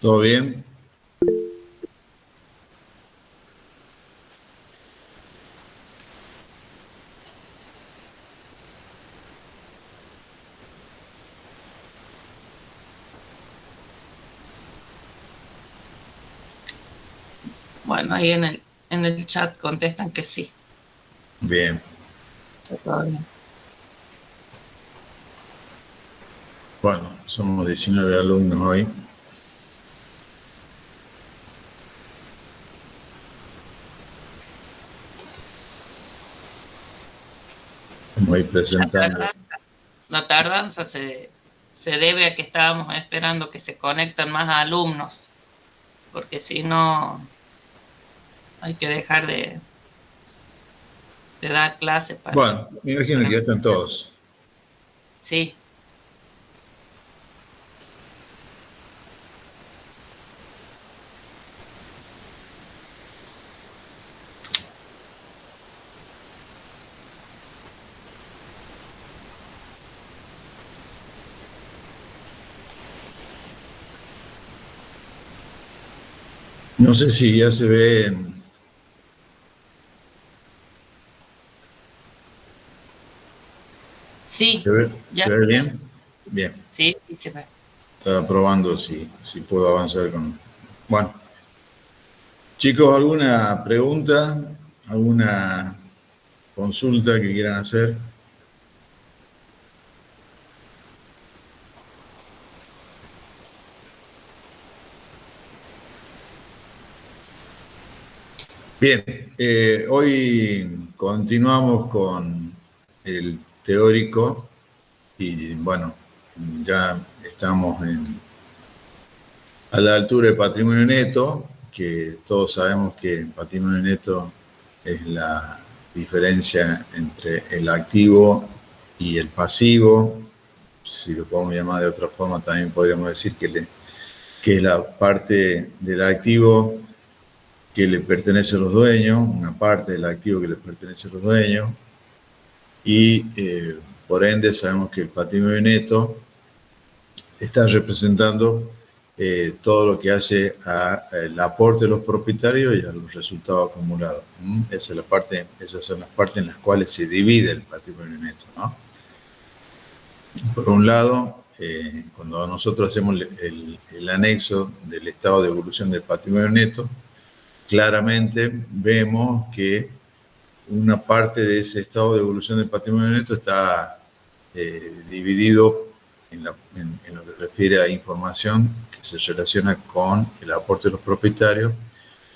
¿Todo bien? Bueno, ahí en el chat contestan que sí, Bien. está todo bien. Bueno, somos 19 alumnos hoy. Vamos a ir La presentando. tardanza, la tardanza se debe a que estábamos esperando que se conecten más alumnos, porque si no hay que dejar de dar clase Bueno, me imagino que para ya están empezar. todos. Sí, No sé si ya se ve, sí, ya se se ve ve. bien. Bien. Sí, sí se ve. Estaba probando si puedo avanzar con... Bueno, chicos, ¿alguna pregunta? ¿Alguna consulta que quieran hacer? Bien, hoy continuamos con el teórico y bueno, ya estamos a la altura del patrimonio neto, que todos sabemos que el patrimonio neto es la diferencia entre el activo y el pasivo. Si lo podemos llamar de otra forma, también podríamos decir que es la parte del activo que le pertenece a los dueños, una parte del activo que le pertenece a los dueños, y por ende sabemos que el patrimonio neto está representando todo lo que hace al aporte de los propietarios y a los resultados acumulados. Esas son las partes en las cuales se divide el patrimonio neto, ¿no? Por un lado, cuando nosotros hacemos el anexo del estado de evolución del patrimonio neto, claramente vemos que una parte de ese estado de evolución del patrimonio neto está dividido en lo que refiere a información que se relaciona con el aporte de los propietarios,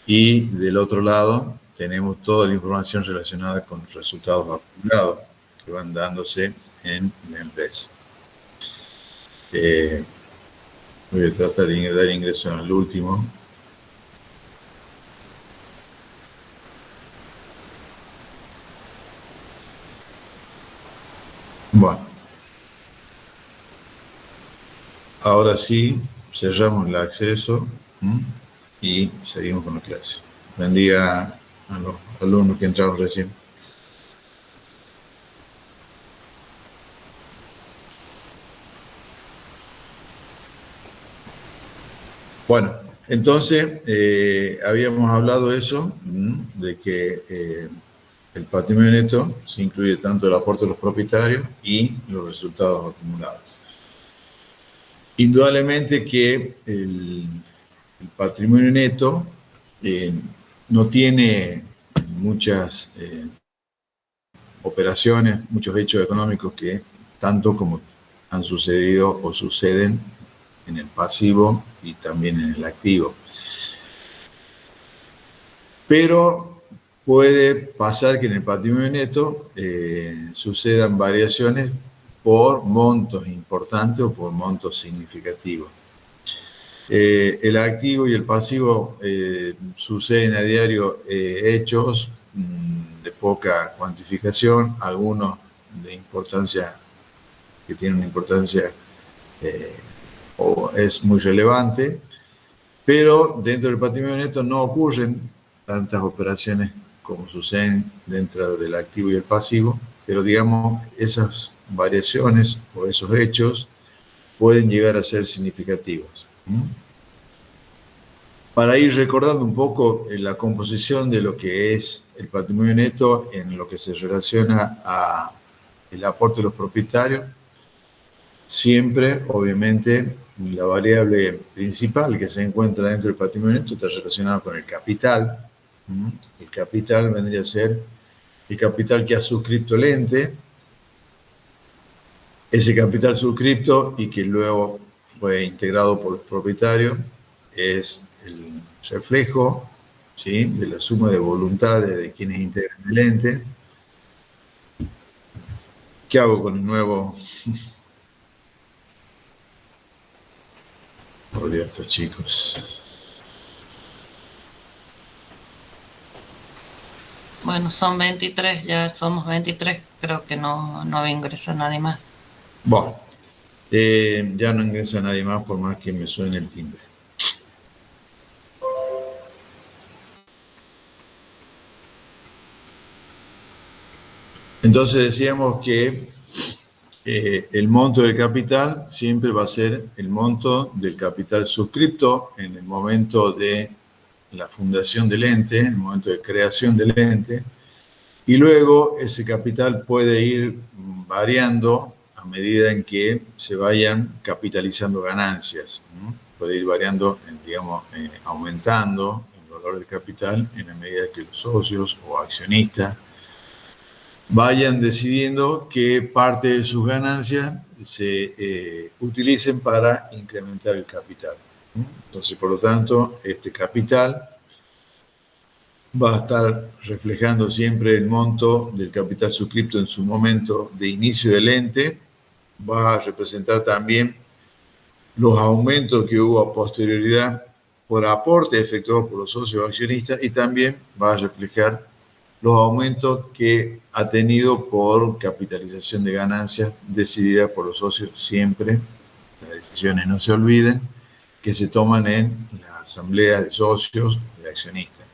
y del otro lado tenemos toda la información relacionada con los resultados acumulados que van dándose en la empresa. Eh, Voy a tratar de dar ingreso al último. Bueno, ahora sí, cerramos el acceso y seguimos con la clase. Bendiga a los alumnos que entraron recién. Bueno, entonces habíamos hablado de eso, de que el patrimonio neto se incluye tanto el aporte de los propietarios y los resultados acumulados. Indudablemente que el patrimonio neto eh, no tiene muchas operaciones, muchos hechos económicos que tanto como han sucedido o suceden en el pasivo y también en el activo. Pero puede pasar que en el patrimonio neto sucedan variaciones por montos importantes o por montos significativos. El activo y el pasivo suceden a diario hechos de poca cuantificación, algunos de importancia, que tienen una importancia eh, o es muy relevante, pero dentro del patrimonio neto no ocurren tantas operaciones como suceden dentro del activo y el pasivo, pero digamos, esas variaciones o esos hechos pueden llegar a ser significativos. para ir recordando un poco la composición de lo que es el patrimonio neto en lo que se relaciona a el aporte de los propietarios, siempre, obviamente, la variable principal que se encuentra dentro del patrimonio neto está relacionada con el capital. El capital vendría a ser el capital que ha suscrito el ente, ese capital suscripto y que luego fue integrado por los propietarios es el reflejo, ¿sí?, de la suma de voluntades de quienes integran el ente. ¿Qué hago con el nuevo? Odio a estos chicos. Bueno, son 23, ya somos 23, creo que no va a ingresar nadie más. Bueno, ya no ingresa nadie más por más que me suene el timbre. Entonces decíamos que el monto del capital siempre va a ser el monto del capital suscripto en el momento de la fundación del ente, en el momento de creación del ente, y luego ese capital puede ir variando a medida en que se vayan capitalizando ganancias. Puede ir variando, digamos, aumentando el valor del capital en la medida que los socios o accionistas vayan decidiendo que parte de sus ganancias se utilicen para incrementar el capital. Entonces, por lo tanto, este capital va a estar reflejando siempre el monto del capital suscripto en su momento de inicio del ente, va a representar también los aumentos que hubo a posterioridad por aportes efectuados por los socios accionistas y también va a reflejar los aumentos que ha tenido por capitalización de ganancias decidida por los socios siempre. Las decisiones, no se olviden, que se toman en las asambleas de socios de accionistas.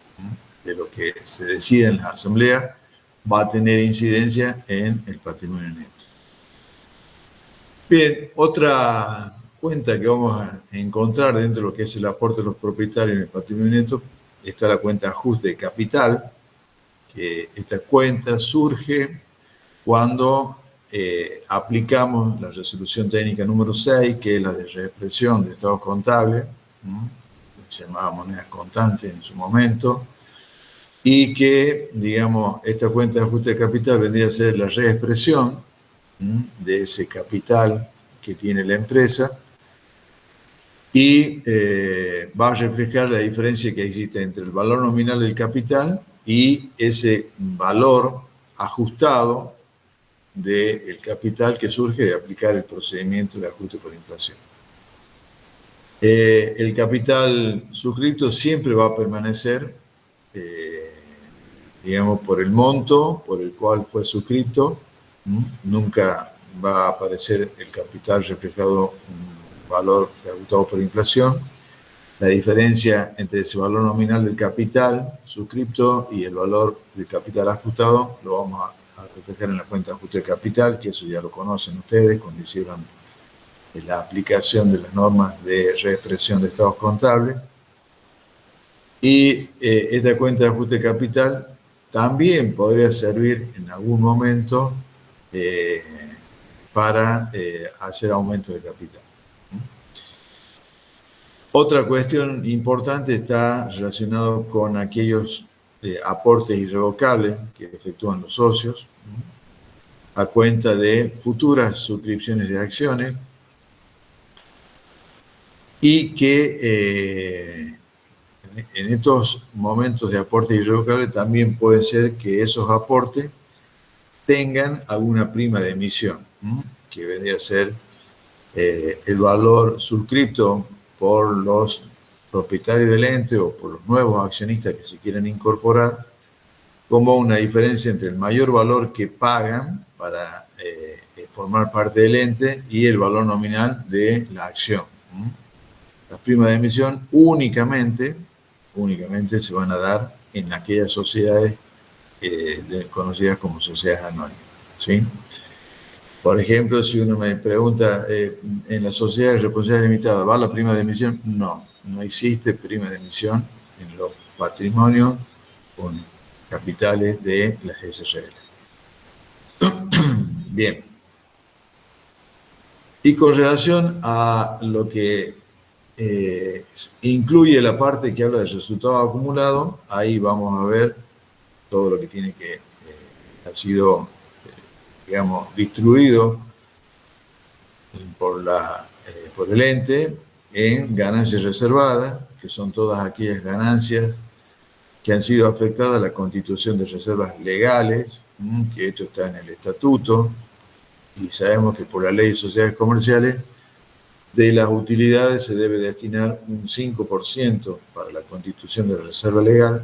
De lo que se decida en la asamblea va a tener incidencia en el patrimonio neto. Bien, otra cuenta que vamos a encontrar dentro de lo que es el aporte de los propietarios en el patrimonio neto está la cuenta de ajuste de capital. Que esta cuenta surge cuando aplicamos la resolución técnica número 6, que es la de reexpresión de estados contables, se llamaba monedas constantes en su momento, y que, digamos, esta cuenta de ajuste de capital vendría a ser la reexpresión de ese capital que tiene la empresa y va a reflejar la diferencia que existe entre el valor nominal del capital y ese valor ajustado del capital que surge de aplicar el procedimiento de ajuste por inflación. El capital suscripto siempre va a permanecer, digamos, por el monto por el cual fue suscrito. Nunca va a aparecer el capital reflejado en valor ajustado por inflación. La diferencia entre ese valor nominal del capital suscripto y el valor del capital ajustado lo vamos a reflejar en la cuenta de ajuste de capital, que eso ya lo conocen ustedes cuando hicieron la aplicación de las normas de reexpresión de estados contables. Y esta cuenta de ajuste de capital también podría servir en algún momento para hacer aumento de capital. Otra cuestión importante está relacionado con aquellos aportes irrevocables que efectúan los socios a cuenta de futuras suscripciones de acciones y que en estos momentos de aportes irrevocables también puede ser que esos aportes tengan alguna prima de emisión, que vendría a ser el valor suscripto por los propietarios del ente o por los nuevos accionistas que se quieren incorporar, como una diferencia entre el mayor valor que pagan para formar parte del ente y el valor nominal de la acción. Las primas de emisión únicamente se van a dar en aquellas sociedades conocidas como sociedades anónimas, ¿sí? Por ejemplo, si uno me pregunta, ¿en la sociedad de responsabilidad limitada va la prima de emisión? No, no existe prima de emisión en los patrimonios con capitales de las SRL. Bien. Y con relación a lo que incluye la parte que habla de resultado acumulado, ahí vamos a ver todo lo que tiene que ha sido, digamos, distribuido por el ente en ganancias reservadas, que son todas aquellas ganancias que han sido afectadas a la constitución de reservas legales, que esto está en el estatuto, y sabemos que por la ley de sociedades comerciales, de las utilidades se debe destinar un 5% para la constitución de reserva legal,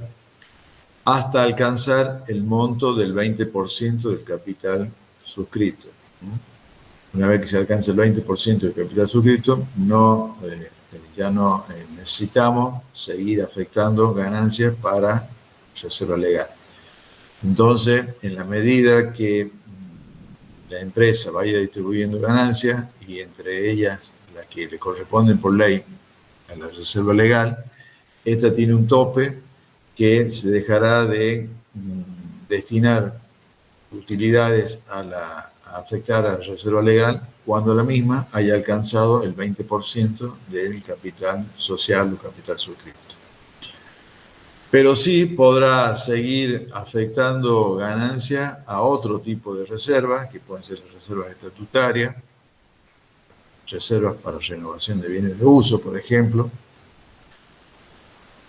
hasta alcanzar el monto del 20% del capital suscrito. Una vez que se alcance el 20% del capital suscrito, ya no necesitamos seguir afectando ganancias para reserva legal. Entonces, en la medida que la empresa vaya distribuyendo ganancias, y entre ellas las que le corresponden por ley a la reserva legal, esta tiene un tope que se dejará de destinar utilidades a afectar a la reserva legal cuando la misma haya alcanzado el 20% del capital social o capital suscrito. Pero sí podrá seguir afectando ganancia a otro tipo de reservas, que pueden ser reservas estatutarias, reservas para renovación de bienes de uso, por ejemplo,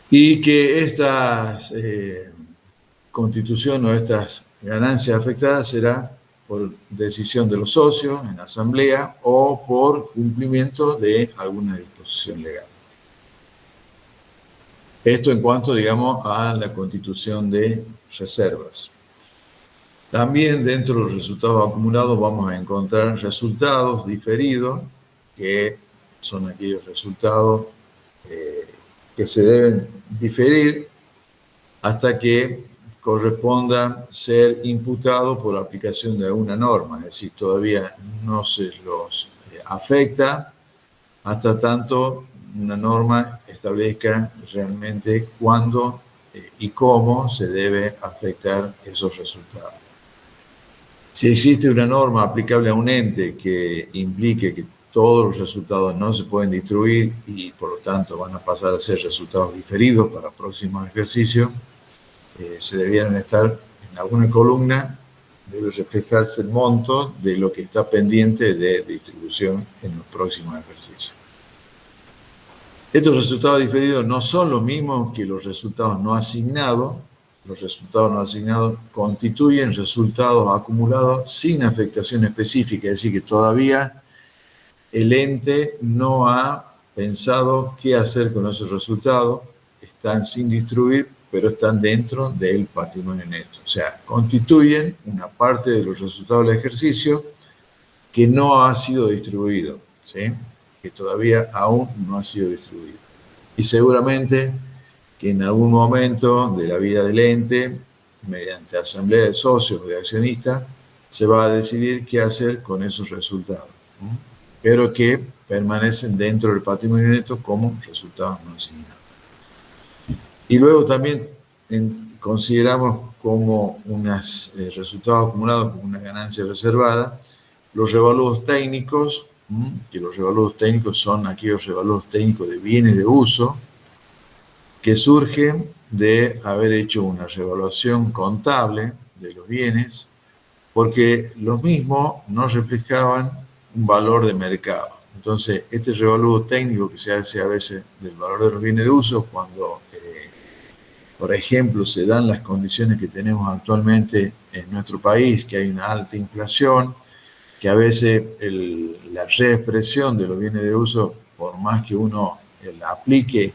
y que estas constitución o estas ganancias afectadas será por decisión de los socios en asamblea o por cumplimiento de alguna disposición legal. Esto en cuanto, digamos, a la constitución de reservas. También dentro de los resultados acumulados vamos a encontrar resultados diferidos, que son aquellos resultados que se deben diferir hasta que corresponda ser imputado por aplicación de alguna norma, es decir, todavía no se los afecta hasta tanto una norma establezca realmente cuándo y cómo se debe afectar esos resultados. Si existe una norma aplicable a un ente que implique que todos los resultados no se pueden distribuir y por lo tanto van a pasar a ser resultados diferidos para próximos ejercicios, se debieran estar en alguna columna, debe reflejarse el monto de lo que está pendiente de distribución en los próximos ejercicios. Estos resultados diferidos no son los mismos que los resultados no asignados. Los resultados no asignados constituyen resultados acumulados sin afectación específica, es decir, que todavía el ente no ha pensado qué hacer con esos resultados, están sin distribuir, pero están dentro del patrimonio neto. O sea, constituyen una parte de los resultados del ejercicio que no ha sido distribuido, ¿sí? Que todavía aún no ha sido distribuido. Y seguramente que en algún momento de la vida del ente, mediante asamblea de socios o de accionistas, se va a decidir qué hacer con esos resultados, pero que permanecen dentro del patrimonio neto como resultados no asignados. Y luego también consideramos como unos resultados acumulados como una ganancia reservada, los revalúos técnicos, que los revalúos técnicos son aquellos revalúos técnicos de bienes de uso que surgen de haber hecho una revaluación contable de los bienes, porque los mismos no reflejaban un valor de mercado. Entonces, este revalúo técnico que se hace a veces del valor de los bienes de uso, cuando, por ejemplo, se dan las condiciones que tenemos actualmente en nuestro país, que hay una alta inflación, que a veces la reexpresión de los bienes de uso, por más que uno la aplique,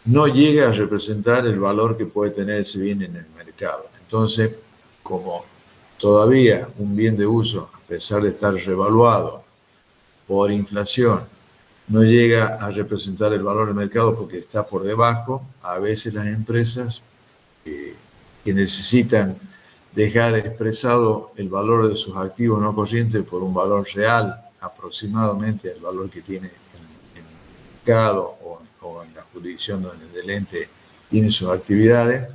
no llega a representar el valor que puede tener ese bien en el mercado. Entonces, como todavía un bien de uso, a pesar de estar revaluado por inflación, no llega a representar el valor del mercado porque está por debajo, a veces las empresas que necesitan dejar expresado el valor de sus activos no corrientes por un valor real, aproximadamente el valor que tiene en el mercado o en las jurisdicción donde el ente tiene sus actividades,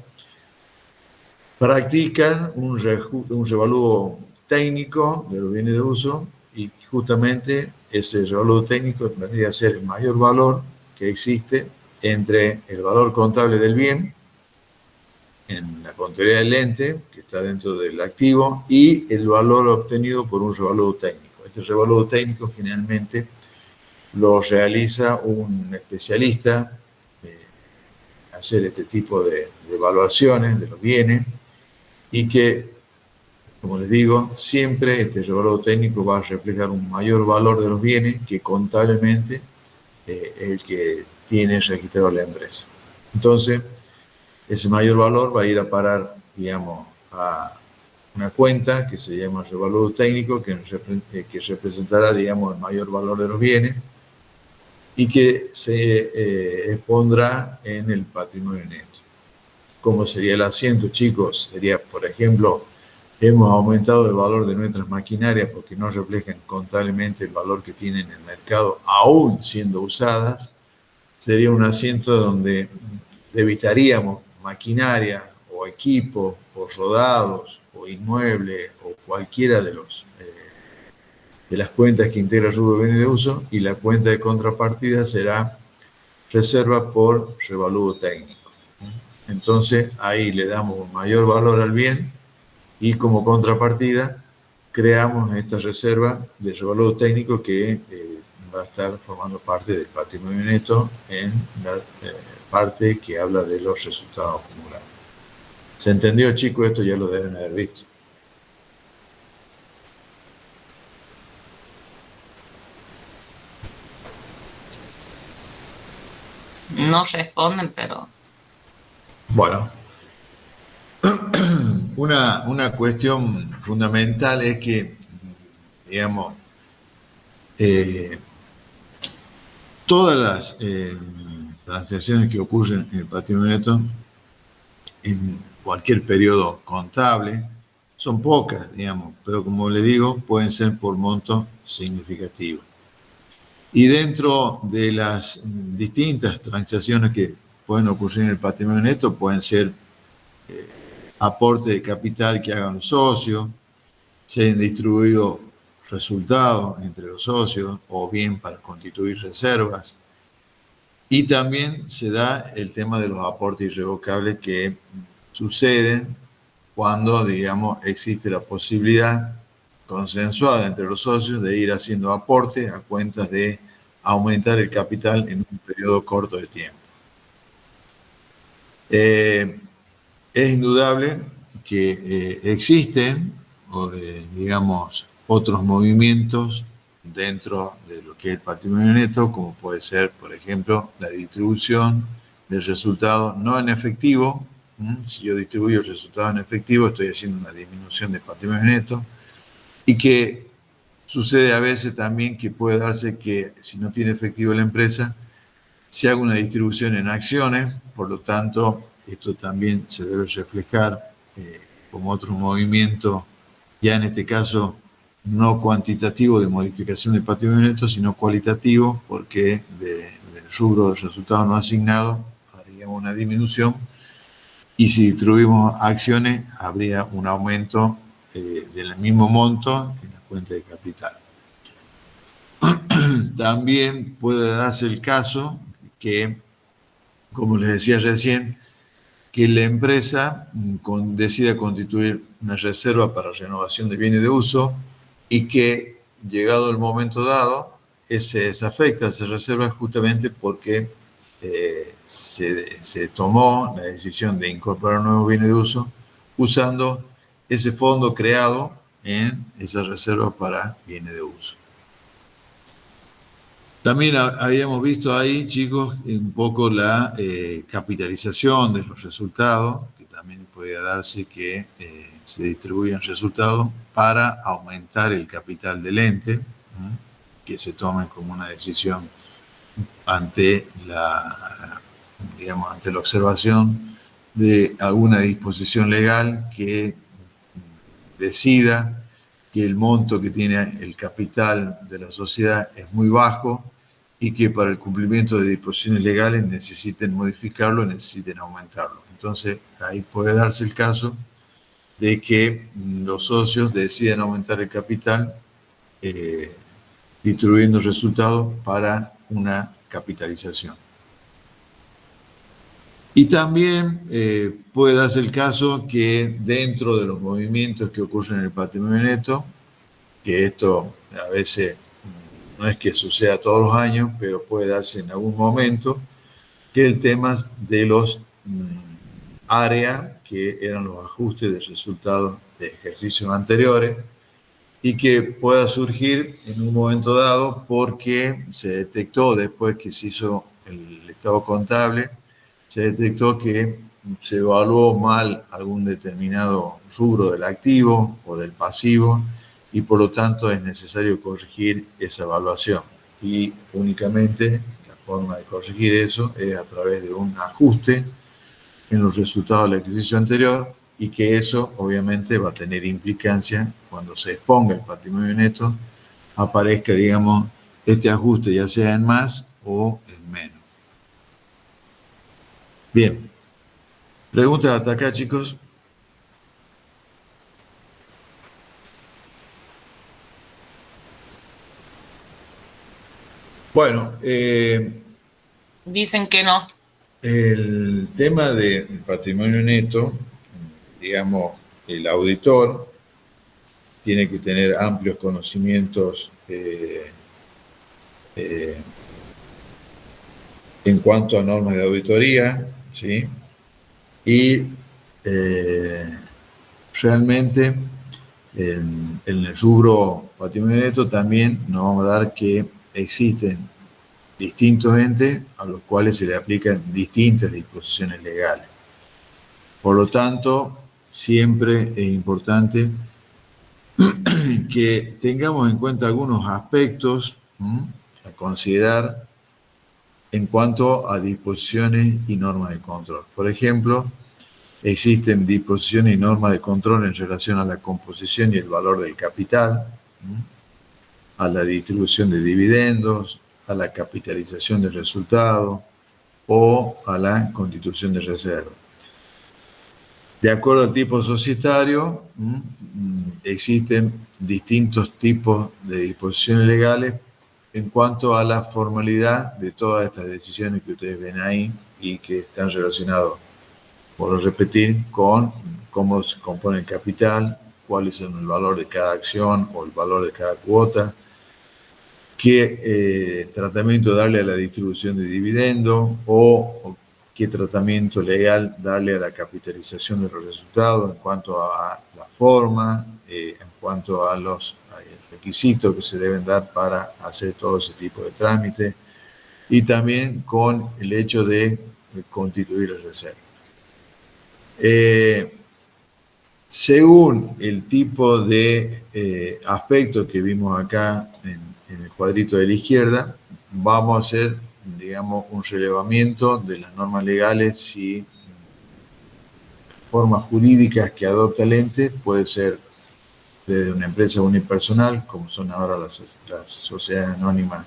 practican un revalúo técnico de los bienes de uso y justamente ese revalúo técnico vendría a ser el mayor valor que existe entre el valor contable del bien en la contabilidad del ente, que está dentro del activo, y el valor obtenido por un revalúo técnico. Este revalúo técnico generalmente lo realiza un especialista, hacer este tipo de evaluaciones de los bienes, y que, como les digo, siempre este revalúo técnico va a reflejar un mayor valor de los bienes que contablemente el que tiene registrado la empresa. Entonces, ese mayor valor va a ir a parar, digamos, a una cuenta que se llama revalúo técnico, que representará, digamos, el mayor valor de los bienes y que se expondrá en el patrimonio neto. ¿Cómo sería el asiento, chicos? Sería, por ejemplo, hemos aumentado el valor de nuestras maquinarias porque no reflejan contablemente el valor que tienen en el mercado, aún siendo usadas. Sería un asiento donde debitaríamos maquinaria o equipo o rodados o inmueble o cualquiera de las cuentas que integra el rubro de bienes de uso, y la cuenta de contrapartida será reserva por revalúo técnico. Entonces ahí le damos un mayor valor al bien y como contrapartida creamos esta reserva de revalúo técnico que va a estar formando parte del patrimonio neto en la parte que habla de los resultados acumulados. ¿Se entendió, chicos? Esto ya lo deben haber visto. No responden, pero... Bueno, una cuestión fundamental es que, digamos, todas las transacciones que ocurren en el patrimonio neto, en cualquier periodo contable, son pocas, digamos, pero como le digo, pueden ser por montos significativos. Y dentro de las distintas transacciones que pueden ocurrir en el patrimonio neto, pueden ser aporte de capital que hagan los socios, se han distribuido resultados entre los socios o bien para constituir reservas. Y también se da el tema de los aportes irrevocables que suceden cuando, digamos, existe la posibilidad consensuada entre los socios de ir haciendo aportes a cuentas de aumentar el capital en un periodo corto de tiempo. Es indudable que existen, digamos, otros movimientos dentro de lo que es el patrimonio neto, como puede ser, por ejemplo, la distribución del resultado no en efectivo. Si yo distribuyo el resultado en efectivo, estoy haciendo una disminución del patrimonio neto, y que sucede a veces también que puede darse que si no tiene efectivo la empresa, se haga una distribución en acciones, por lo tanto, esto también se debe reflejar como otro movimiento, ya en este caso no cuantitativo de modificación del patrimonio neto, sino cualitativo, porque del rubro de resultados no asignados haríamos una disminución, y si distribuimos acciones habría un aumento del mismo monto en la cuenta de capital. También puede darse el caso que, como les decía recién, que la empresa decida constituir una reserva para renovación de bienes de uso y que, llegado el momento dado, se desafecta esa reserva justamente porque se tomó la decisión de incorporar nuevos bienes de uso usando ese fondo creado en esa reserva para bienes de uso. También habíamos visto ahí, chicos, un poco la capitalización de los resultados, que también podría darse que se distribuyan resultados para aumentar el capital del ente, que se tomen como una decisión ante ante la observación de alguna disposición legal que decida que el monto que tiene el capital de la sociedad es muy bajo y que para el cumplimiento de disposiciones legales necesiten modificarlo, necesiten aumentarlo. Entonces, ahí puede darse el caso de que los socios deciden aumentar el capital, distribuyendo resultados para una capitalización. Y también puede darse el caso que dentro de los movimientos que ocurren en el patrimonio neto, que esto a veces no es que suceda todos los años, pero puede darse en algún momento, que el tema de los áreas, que eran los ajustes de resultados de ejercicios anteriores, y que pueda surgir en un momento dado porque se detectó después que se hizo el estado contable, se detectó que se evaluó mal algún determinado rubro del activo o del pasivo y por lo tanto es necesario corregir esa evaluación. Y únicamente la forma de corregir eso es a través de un ajuste en los resultados del ejercicio anterior y que eso obviamente va a tener implicancia cuando se exponga el patrimonio neto, aparezca, digamos, este ajuste ya sea en más o en menos. Bien, preguntas hasta acá, chicos. Bueno, Dicen que no. el tema del patrimonio neto, digamos, el auditor tiene que tener amplios conocimientos en cuanto a normas de auditoría, ¿sí? Y realmente en el rubro patrimonio neto también nos vamos a dar que existen distintos entes a los cuales se le aplican distintas disposiciones legales. Por lo tanto, siempre es importante que tengamos en cuenta algunos aspectos a considerar en cuanto a disposiciones y normas de control. Por ejemplo, existen disposiciones y normas de control en relación a la composición y el valor del capital, a la distribución de dividendos, a la capitalización del resultado o a la constitución de reserva. De acuerdo al tipo societario, existen distintos tipos de disposiciones legales en cuanto a la formalidad de todas estas decisiones que ustedes ven ahí y que están relacionados, por repetir, con cómo se compone el capital, cuál es el valor de cada acción o el valor de cada cuota, qué tratamiento darle a la distribución de dividendos o qué tratamiento legal darle a la capitalización de los resultados en cuanto a la forma, en cuanto a los requisitos que se deben dar para hacer todo ese tipo de trámites y también con el hecho de constituir el reserva. Según el tipo de aspecto que vimos acá en el cuadrito de la izquierda, vamos a hacer, digamos, un relevamiento de las normas legales y formas jurídicas que adopta el ente. Puede ser desde una empresa unipersonal, como son ahora las sociedades anónimas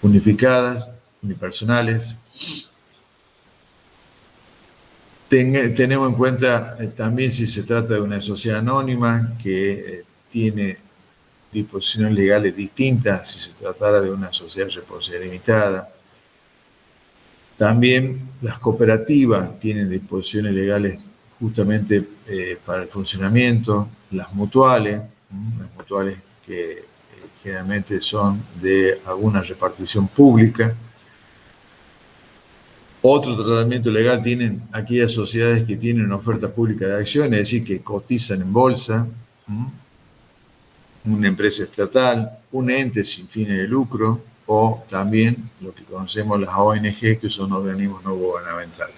unificadas, unipersonales. Tenemos en cuenta también si se trata de una sociedad anónima que tiene disposiciones legales distintas si se tratara de una sociedad de responsabilidad limitada. También las cooperativas tienen disposiciones legales justamente para el funcionamiento, las mutuales que generalmente son de alguna repartición pública. Otro tratamiento legal tienen aquellas sociedades que tienen una oferta pública de acciones, es decir, que cotizan en bolsa, una empresa estatal, un ente sin fines de lucro o también lo que conocemos las ONG, que son organismos no gubernamentales.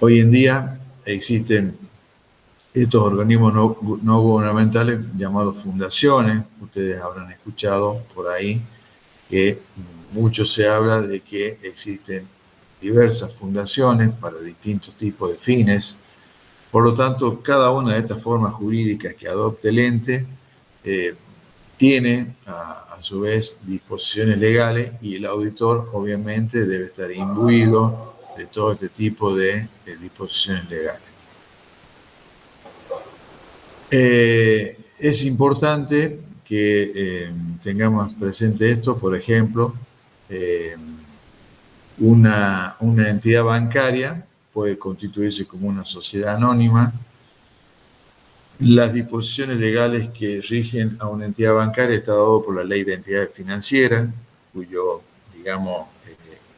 Hoy en día existen estos organismos no gubernamentales llamados fundaciones. Ustedes habrán escuchado por ahí que mucho se habla de que existen diversas fundaciones para distintos tipos de fines. Por lo tanto, cada una de estas formas jurídicas que adopte el ente tiene a su vez disposiciones legales y el auditor obviamente debe estar imbuido de todo este tipo de disposiciones legales. Es importante que tengamos presente esto, por ejemplo, una entidad bancaria puede constituirse como una sociedad anónima. Las disposiciones legales que rigen a una entidad bancaria está dado por la Ley de Entidades Financieras, cuyo, digamos,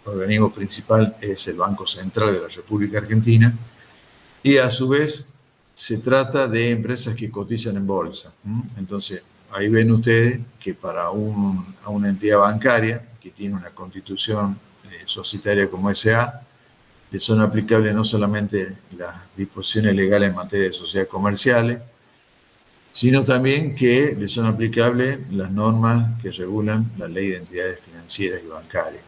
organismo principal es el Banco Central de la República Argentina, y a su vez se trata de empresas que cotizan en bolsa. Entonces, ahí ven ustedes que para una entidad bancaria que tiene una constitución societaria como SA, le son aplicables no solamente las disposiciones legales en materia de sociedades comerciales, sino también que le son aplicables las normas que regulan la Ley de Entidades Financieras y Bancarias.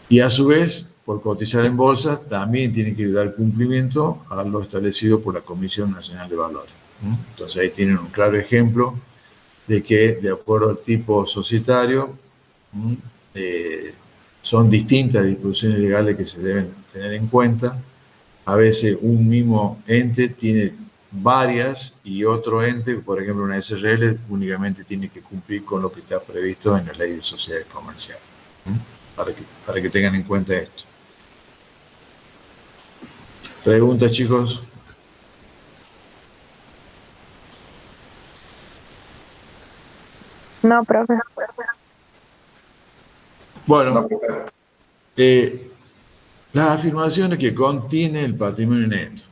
Y a su vez, por cotizar en bolsa, también tiene que dar cumplimiento a lo establecido por la Comisión Nacional de Valores. Entonces ahí tienen un claro ejemplo de que, de acuerdo al tipo societario, son distintas disposiciones legales que se deben tener en cuenta. A veces un mismo ente tiene varias y otro ente, por ejemplo una SRL, únicamente tiene que cumplir con lo que está previsto en la Ley de Sociedades Comerciales. Para que tengan en cuenta esto. ¿Preguntas, chicos? No, profe. Bueno, las afirmaciones que contiene el patrimonio neto.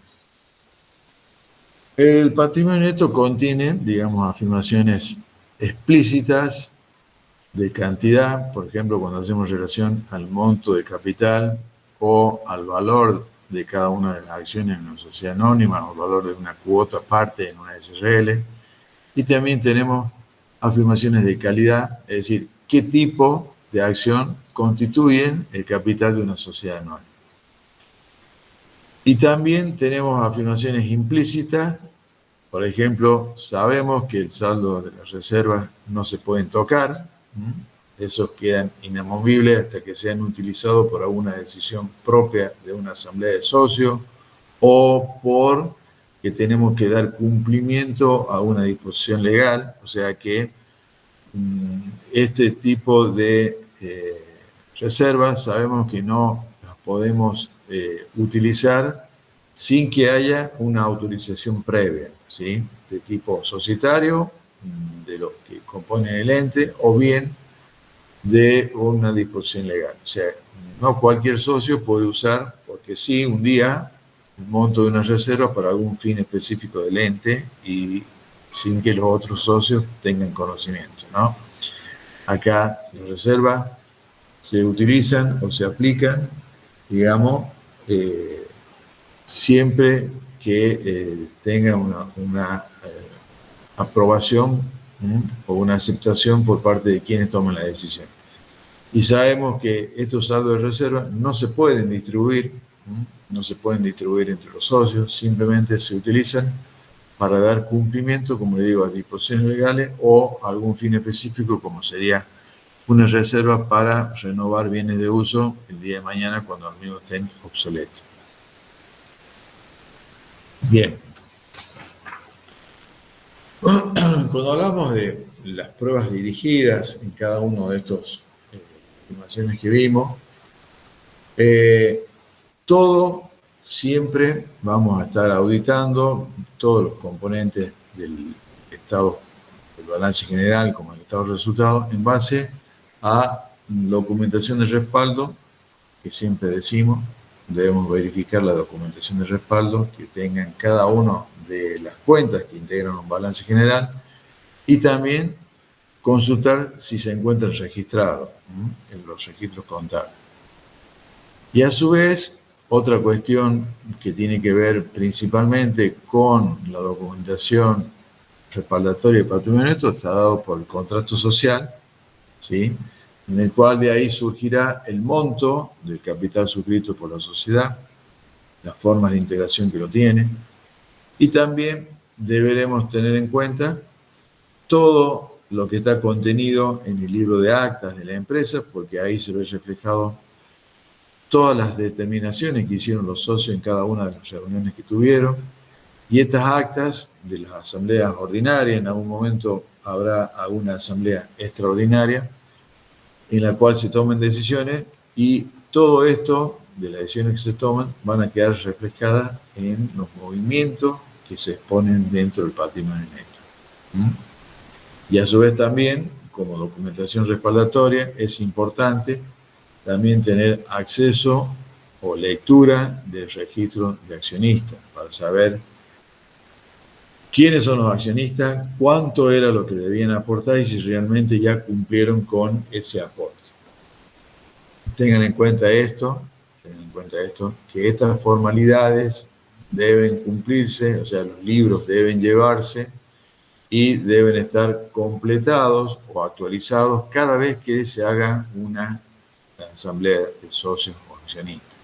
El patrimonio neto contiene, digamos, afirmaciones explícitas de cantidad, por ejemplo, cuando hacemos relación al monto de capital o al valor de cada una de las acciones en una sociedad anónima o el valor de una cuota parte en una SRL. Y también tenemos afirmaciones de calidad, es decir, qué tipo de acción constituyen el capital de una sociedad anónima. Y también tenemos afirmaciones implícitas, por ejemplo, sabemos que el saldo de las reservas no se pueden tocar, esos quedan inamovibles hasta que sean utilizados por alguna decisión propia de una asamblea de socios o por que tenemos que dar cumplimiento a una disposición legal, o sea que este tipo de reservas sabemos que no las podemos utilizar sin que haya una autorización previa, ¿sí? De tipo societario, de los que componen el ente, o bien de una disposición legal. O sea, no cualquier socio puede usar, porque sí, un día, el monto de una reserva para algún fin específico del ente y sin que los otros socios tengan conocimiento, ¿no? Acá las reservas se utilizan o se aplican, digamos, siempre que tenga una aprobación o una aceptación por parte de quienes toman la decisión. Y sabemos que estos saldos de reserva no se pueden distribuir, no se pueden distribuir entre los socios, simplemente se utilizan para dar cumplimiento, como le digo, a disposiciones legales o a algún fin específico, como sería una reserva para renovar bienes de uso el día de mañana cuando los mismos estén obsoletos. Bien. Cuando hablamos de las pruebas dirigidas en cada uno de estos afirmaciones que vimos, todo siempre vamos a estar auditando todos los componentes del estado del balance general como el estado de resultados en base a documentación de respaldo, que siempre decimos, debemos verificar la documentación de respaldo que tengan cada una de las cuentas que integran un balance general y también consultar si se encuentran registrados en los registros contables. Y a su vez, otra cuestión que tiene que ver principalmente con la documentación respaldatoria del patrimonio neto está dado por el contrato social, ¿sí? En el cual de ahí surgirá el monto del capital suscrito por la sociedad, las formas de integración que lo tiene, y también deberemos tener en cuenta todo lo que está contenido en el libro de actas de la empresa, porque ahí se ve reflejado todas las determinaciones que hicieron los socios en cada una de las reuniones que tuvieron. Y estas actas de las asambleas ordinarias, en algún momento habrá alguna asamblea extraordinaria en la cual se tomen decisiones, y todo esto de las decisiones que se toman van a quedar reflejadas en los movimientos que se exponen dentro del patrimonio neto. Y a su vez también, como documentación respaldatoria, es importante también tener acceso o lectura del registro de accionistas para saber quiénes son los accionistas, cuánto era lo que debían aportar y si realmente ya cumplieron con ese aporte. Tengan en cuenta esto, que estas formalidades deben cumplirse, o sea, los libros deben llevarse y deben estar completados o actualizados cada vez que se haga una asamblea de socios o accionistas.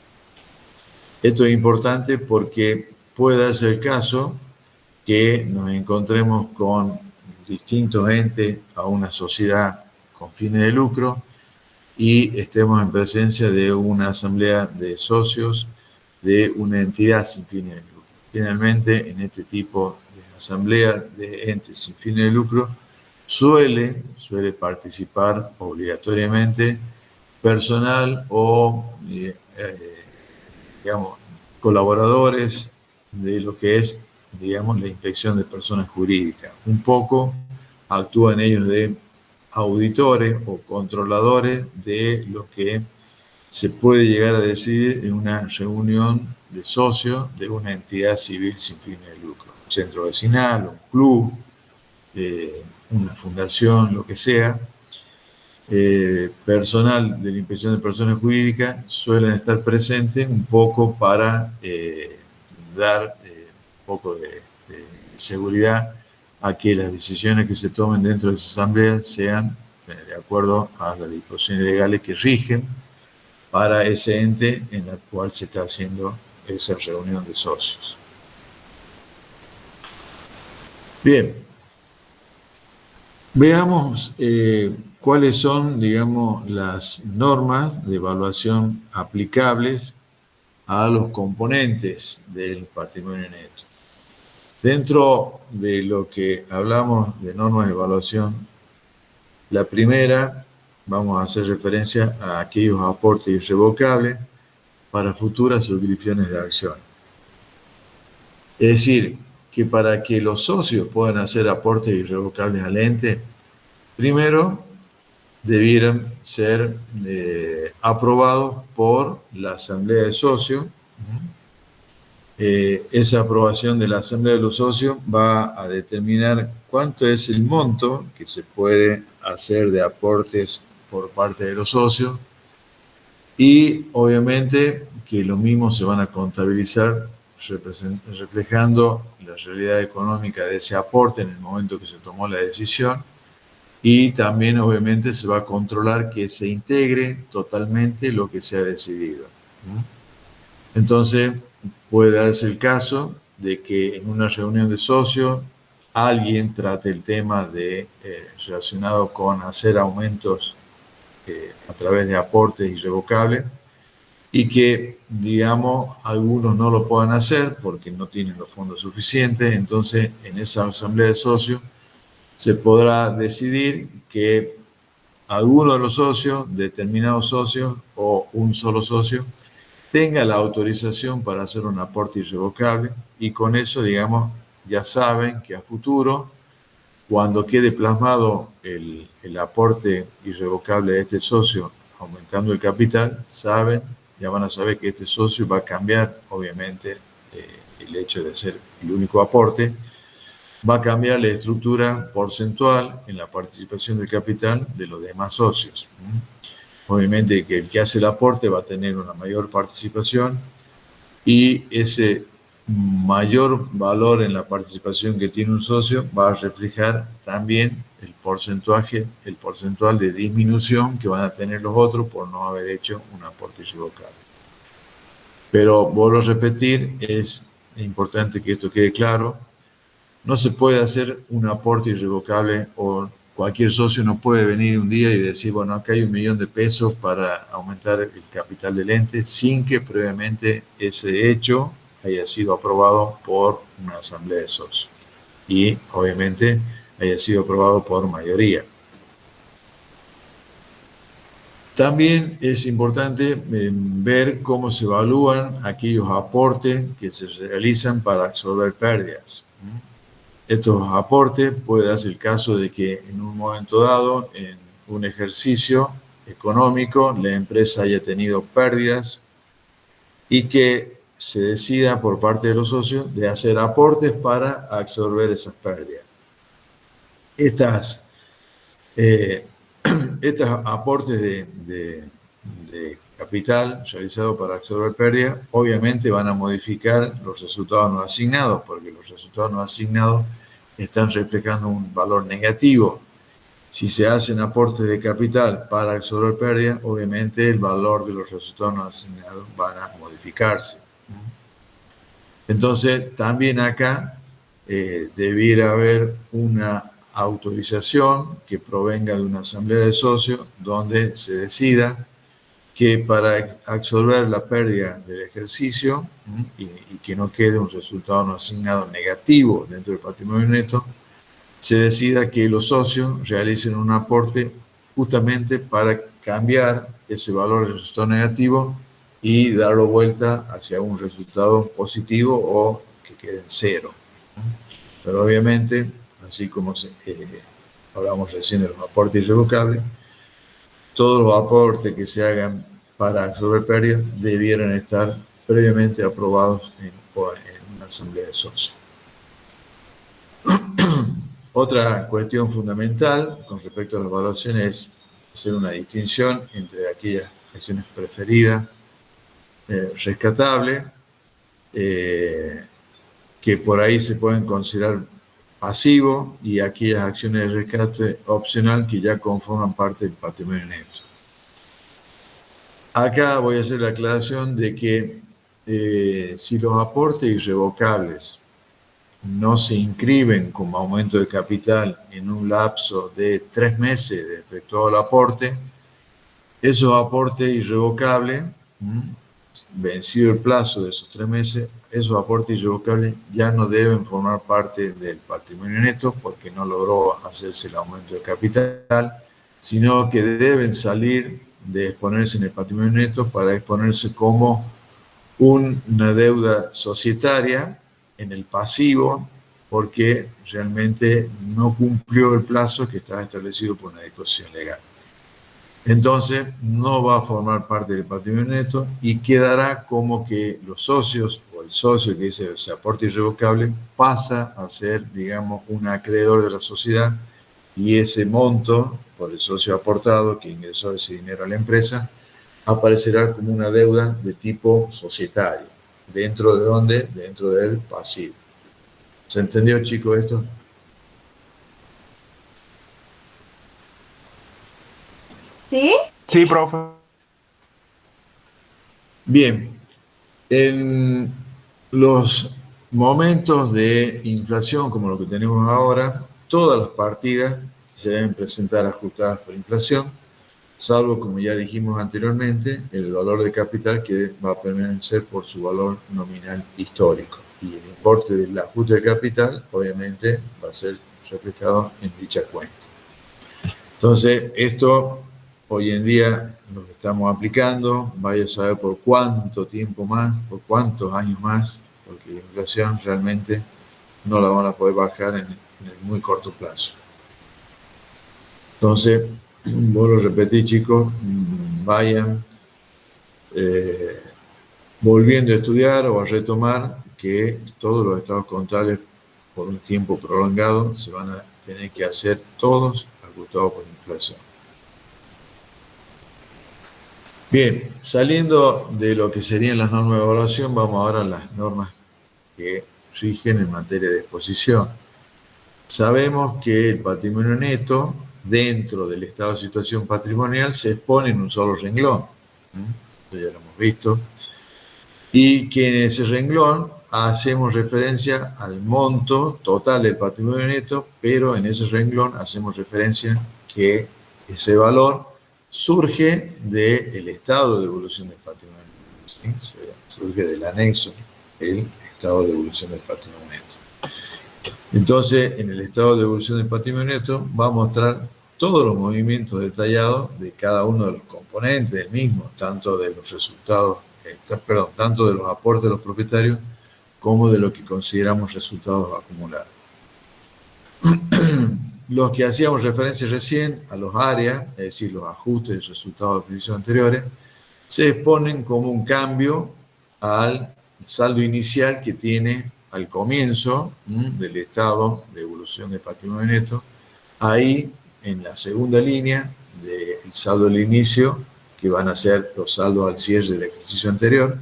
Esto es importante porque puede darse el caso que nos encontremos con distintos entes a una sociedad con fines de lucro y estemos en presencia de una asamblea de socios de una entidad sin fines de lucro. Finalmente, en este tipo de asamblea de entes sin fines de lucro, suele participar obligatoriamente personal o, digamos, colaboradores de lo que es, digamos, la inspección de personas jurídicas. Un poco actúan ellos de auditores o controladores de lo que se puede llegar a decidir en una reunión de socios de una entidad civil sin fines de lucro, un centro vecinal, un club, una fundación, lo que sea. Personal de la inspección de personas jurídicas suelen estar presentes un poco para dar un poco de seguridad a que las decisiones que se tomen dentro de esa asamblea sean de acuerdo a las disposiciones legales que rigen para ese ente en el cual se está haciendo esa reunión de socios. Bien, veamos cuáles son, digamos, las normas de evaluación aplicables a los componentes del patrimonio neto. Dentro de lo que hablamos de normas de evaluación, la primera, vamos a hacer referencia a aquellos aportes irrevocables para futuras suscripciones de acciones. Es decir, que para que los socios puedan hacer aportes irrevocables al ente, primero debieran ser aprobados por la asamblea de socios. Esa aprobación de la asamblea de los socios va a determinar cuánto es el monto que se puede hacer de aportes por parte de los socios y obviamente que los mismos se van a contabilizar reflejando la realidad económica de ese aporte en el momento que se tomó la decisión, y también obviamente se va a controlar que se integre totalmente lo que se ha decidido. Entonces puede darse el caso de que en una reunión de socios alguien trate el tema relacionado con hacer aumentos a través de aportes irrevocables y que, digamos, algunos no lo puedan hacer porque no tienen los fondos suficientes. Entonces, en esa asamblea de socios se podrá decidir que alguno de los socios, determinados socios o un solo socio, tenga la autorización para hacer un aporte irrevocable, y con eso, digamos, ya saben que a futuro, cuando quede plasmado el aporte irrevocable de este socio aumentando el capital, ya van a saber que este socio va a cambiar, obviamente, el hecho de ser el único aporte, va a cambiar la estructura porcentual en la participación del capital de los demás socios. Obviamente que el que hace el aporte va a tener una mayor participación y ese mayor valor en la participación que tiene un socio va a reflejar también el porcentual de disminución que van a tener los otros por no haber hecho un aporte irrevocable. Pero vuelvo a repetir, es importante que esto quede claro. No se puede hacer un aporte irrevocable o cualquier socio no puede venir un día y decir, bueno, acá hay 1.000.000 de pesos para aumentar el capital del ente sin que previamente ese hecho haya sido aprobado por una asamblea de socios y obviamente haya sido aprobado por mayoría. También es importante ver cómo se evalúan aquellos aportes que se realizan para absorber pérdidas. Estos aportes puede darse el caso de que en un momento dado, en un ejercicio económico, la empresa haya tenido pérdidas y que se decida por parte de los socios de hacer aportes para absorber esas pérdidas. Estos aportes de capital realizados para absorber pérdidas obviamente van a modificar los resultados no asignados, porque los resultados no asignados están reflejando un valor negativo. Si se hacen aportes de capital para absorber pérdidas, obviamente el valor de los resultados no asignados van a modificarse. Entonces, también acá debiera haber una autorización que provenga de una asamblea de socios donde se decida que para absorber la pérdida del ejercicio y que no quede un resultado no asignado negativo dentro del patrimonio neto, se decida que los socios realicen un aporte justamente para cambiar ese valor del resultado negativo y darlo vuelta hacia un resultado positivo o que quede en cero. Pero obviamente, así como hablamos recién de los aportes irrevocables, todos los aportes que se hagan para absorber pérdidas debieran estar previamente aprobados en una asamblea de socios. Otra cuestión fundamental con respecto a la evaluación es hacer una distinción entre aquellas acciones preferidas, rescatables, que por ahí se pueden considerar pasivos, y aquellas acciones de rescate opcional que ya conforman parte del patrimonio neto. Acá voy a hacer la aclaración de que si los aportes irrevocables no se inscriben como aumento de capital en un lapso de 3 meses de efectuado el aporte, esos aportes irrevocables, vencido el plazo de esos 3 meses, esos aportes irrevocables ya no deben formar parte del patrimonio neto porque no logró hacerse el aumento de capital, sino que deben salir de exponerse en el patrimonio neto para exponerse como una deuda societaria en el pasivo, porque realmente no cumplió el plazo que estaba establecido por una disposición legal. Entonces, no va a formar parte del patrimonio neto y quedará como que los socios o el socio que dice ese aporte irrevocable pasa a ser, digamos, un acreedor de la sociedad, y ese monto por el socio aportado que ingresó ese dinero a la empresa aparecerá como una deuda de tipo societario. ¿Dentro de dónde? Dentro del pasivo. ¿Se entendió, chicos, esto? ¿Sí? Sí, profe. Bien. En los momentos de inflación, como lo que tenemos ahora, todas las partidas se deben presentar ajustadas por inflación, salvo, como ya dijimos anteriormente, el valor de capital que va a permanecer por su valor nominal histórico. Y el importe del ajuste de capital, obviamente, va a ser reflejado en dicha cuenta. Entonces, esto hoy en día lo que estamos aplicando, vaya a saber por cuánto tiempo más, por cuántos años más, porque la inflación realmente no la van a poder bajar en el muy corto plazo. Entonces, vuelvo a repetir, chicos, vayan volviendo a estudiar o a retomar que todos los estados contables por un tiempo prolongado se van a tener que hacer todos ajustados por inflación. Bien, saliendo de lo que serían las normas de evaluación, vamos ahora a las normas que rigen en materia de exposición. Sabemos que el patrimonio neto, dentro del estado de situación patrimonial, se expone en un solo renglón. Esto ya lo hemos visto. Y que en ese renglón hacemos referencia al monto total del patrimonio neto, pero en ese renglón hacemos referencia que ese valor surge del estado de evolución del patrimonio neto, ¿sí? Surge del anexo, el estado de evolución del patrimonio neto. Entonces, en el estado de evolución del patrimonio neto va a mostrar todos los movimientos detallados de cada uno de los componentes del mismo, tanto de los resultados, tanto de los aportes de los propietarios como de lo que consideramos resultados acumulados. Los que hacíamos referencia recién a los áreas, es decir, los ajustes de resultados de adquisición anteriores, se exponen como un cambio al saldo inicial que tiene al comienzo del estado de evolución del patrimonio neto. Ahí, en la segunda línea del saldo del inicio, que van a ser los saldos al cierre del ejercicio anterior,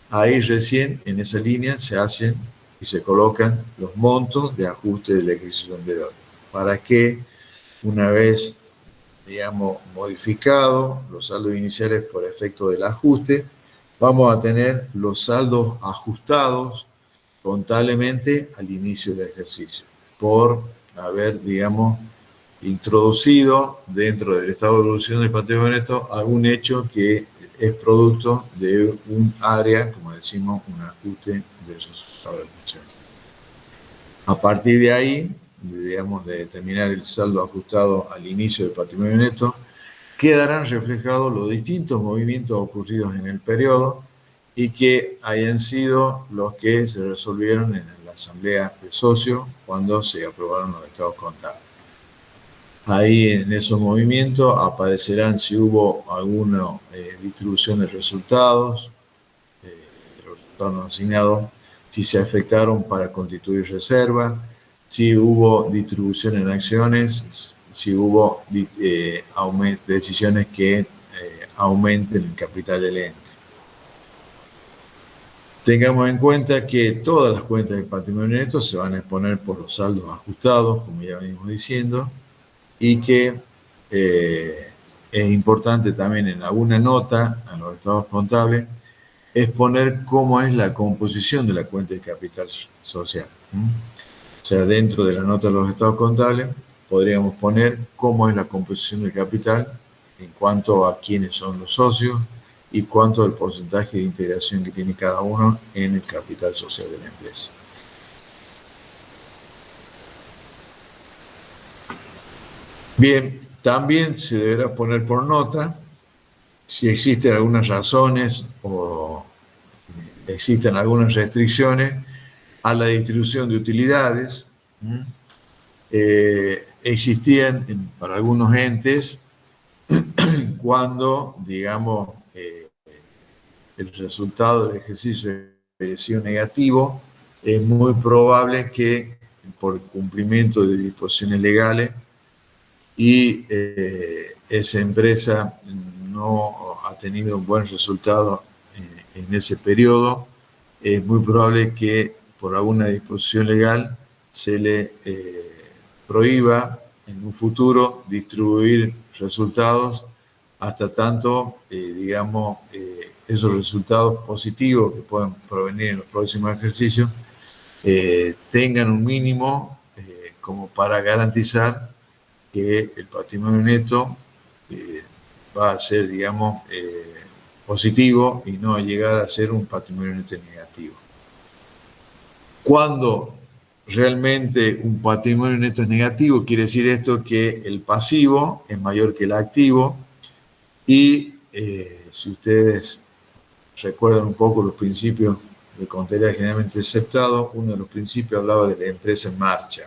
ahí recién en esa línea se hacen y se colocan los montos de ajuste del ejercicio anterior, para que una vez, digamos, modificado los saldos iniciales por efecto del ajuste, vamos a tener los saldos ajustados contablemente al inicio del ejercicio, por haber, digamos, introducido dentro del estado de evolución del patrimonio neto algún hecho que es producto de un área, como decimos, un ajuste de resultado de adquisición. A partir de ahí, digamos, de determinar el saldo ajustado al inicio del patrimonio neto, quedarán reflejados los distintos movimientos ocurridos en el periodo y que hayan sido los que se resolvieron en la asamblea de socios cuando se aprobaron los estados contables. Ahí en esos movimientos aparecerán si hubo alguna distribución de resultados no asignados, si se afectaron para constituir reserva, si hubo distribución en acciones, si hubo decisiones que aumenten el capital del ente. Tengamos en cuenta que todas las cuentas del patrimonio neto se van a exponer por los saldos ajustados, como ya venimos diciendo, y que es importante también en alguna nota a los estados contables exponer cómo es la composición de la cuenta de capital social. O sea, dentro de la nota de los estados contables podríamos poner cómo es la composición del capital en cuanto a quiénes son los socios y cuánto es el porcentaje de integración que tiene cada uno en el capital social de la empresa. Bien, también se deberá poner por nota si existen algunas razones o existen algunas restricciones a la distribución de utilidades. Existían para algunos entes cuando, digamos, el resultado del ejercicio ha sido negativo, es muy probable que por cumplimiento de disposiciones legales y esa empresa no ha tenido un buen resultado en ese periodo, es muy probable que por alguna disposición legal se le prohíba en un futuro distribuir resultados hasta tanto, digamos, esos resultados positivos que puedan provenir en los próximos ejercicios tengan un mínimo como para garantizar que el patrimonio neto va a ser, digamos, positivo y no llegar a ser un patrimonio neto negativo. Cuando realmente un patrimonio neto es negativo, quiere decir esto que el pasivo es mayor que el activo y si ustedes recuerdan un poco los principios de contabilidad generalmente aceptados, uno de los principios hablaba de la empresa en marcha.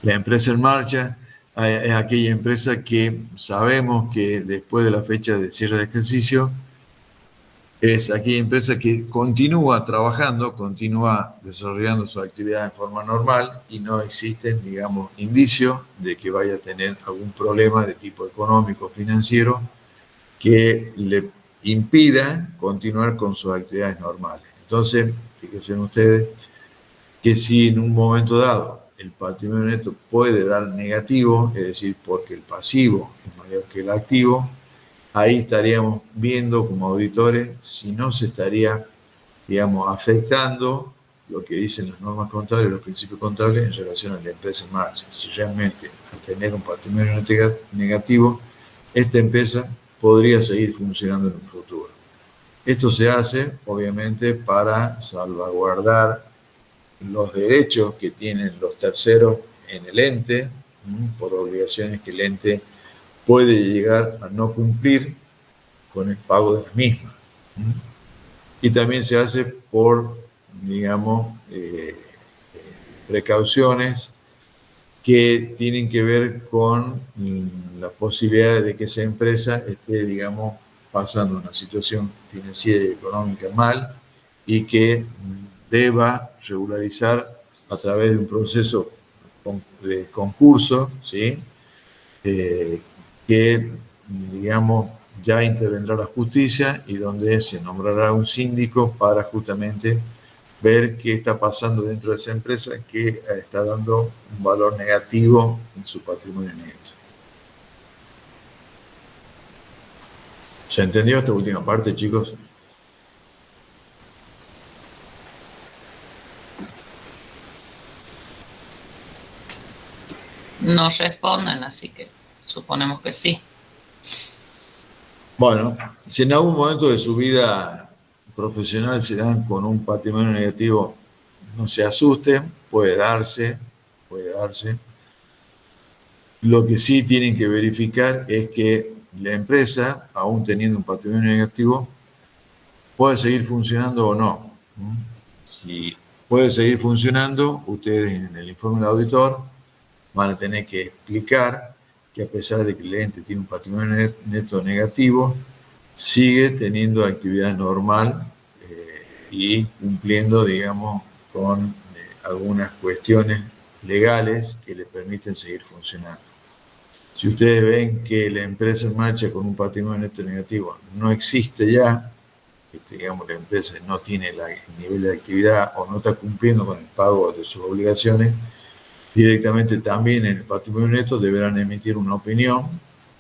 La empresa en marcha es aquella empresa que sabemos que después de la fecha de cierre de ejercicio es aquella empresa que continúa trabajando, continúa desarrollando su actividad de forma normal y no existen, digamos, indicios de que vaya a tener algún problema de tipo económico o financiero que le impida continuar con sus actividades normales. Entonces, fíjense ustedes que si en un momento dado el patrimonio neto puede dar negativo, es decir, porque el pasivo es mayor que el activo, ahí estaríamos viendo como auditores si no se estaría digamos, afectando lo que dicen las normas contables, los principios contables en relación a la empresa en marcha. Si realmente al tener un patrimonio negativo, esta empresa podría seguir funcionando en un futuro. Esto se hace, obviamente, para salvaguardar los derechos que tienen los terceros en el ente, por obligaciones que el ente puede llegar a no cumplir con el pago de las mismas. Y también se hace por, digamos, precauciones que tienen que ver con la posibilidad de que esa empresa esté, digamos, pasando una situación financiera y económica mal y que deba regularizar a través de un proceso de concurso, ¿sí? Que, digamos, ya intervendrá la justicia y donde se nombrará un síndico para justamente ver qué está pasando dentro de esa empresa que está dando un valor negativo en su patrimonio neto. ¿Se entendió esta última parte, chicos? No responden, así que suponemos que sí. Bueno, si en algún momento de su vida profesional se dan con un patrimonio negativo, no se asusten, puede darse, puede darse. Lo que sí tienen que verificar es que la empresa, aún teniendo un patrimonio negativo, puede seguir funcionando o no. Si puede seguir funcionando, ustedes en el informe del auditor van a tener que explicar que a pesar de que el ente tiene un patrimonio neto negativo, sigue teniendo actividad normal y cumpliendo, digamos, con algunas cuestiones legales que le permiten seguir funcionando. Si ustedes ven que la empresa en marcha con un patrimonio neto negativo no existe ya, que, digamos, la empresa no tiene el nivel de actividad o no está cumpliendo con el pago de sus obligaciones, directamente también en el patrimonio neto deberán emitir una opinión,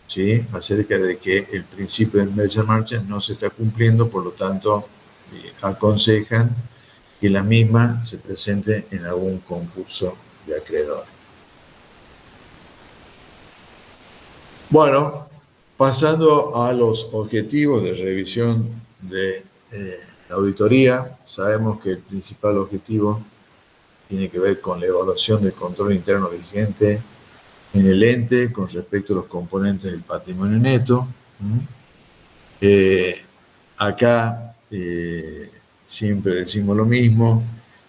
¿sí?, acerca de que el principio de empresa en marcha no se está cumpliendo, por lo tanto, aconsejan que la misma se presente en algún concurso de acreedores. Bueno, pasando a los objetivos de revisión de la auditoría, sabemos que el principal objetivo tiene que ver con la evaluación del control interno vigente en el ente con respecto a los componentes del patrimonio neto. Acá siempre decimos lo mismo: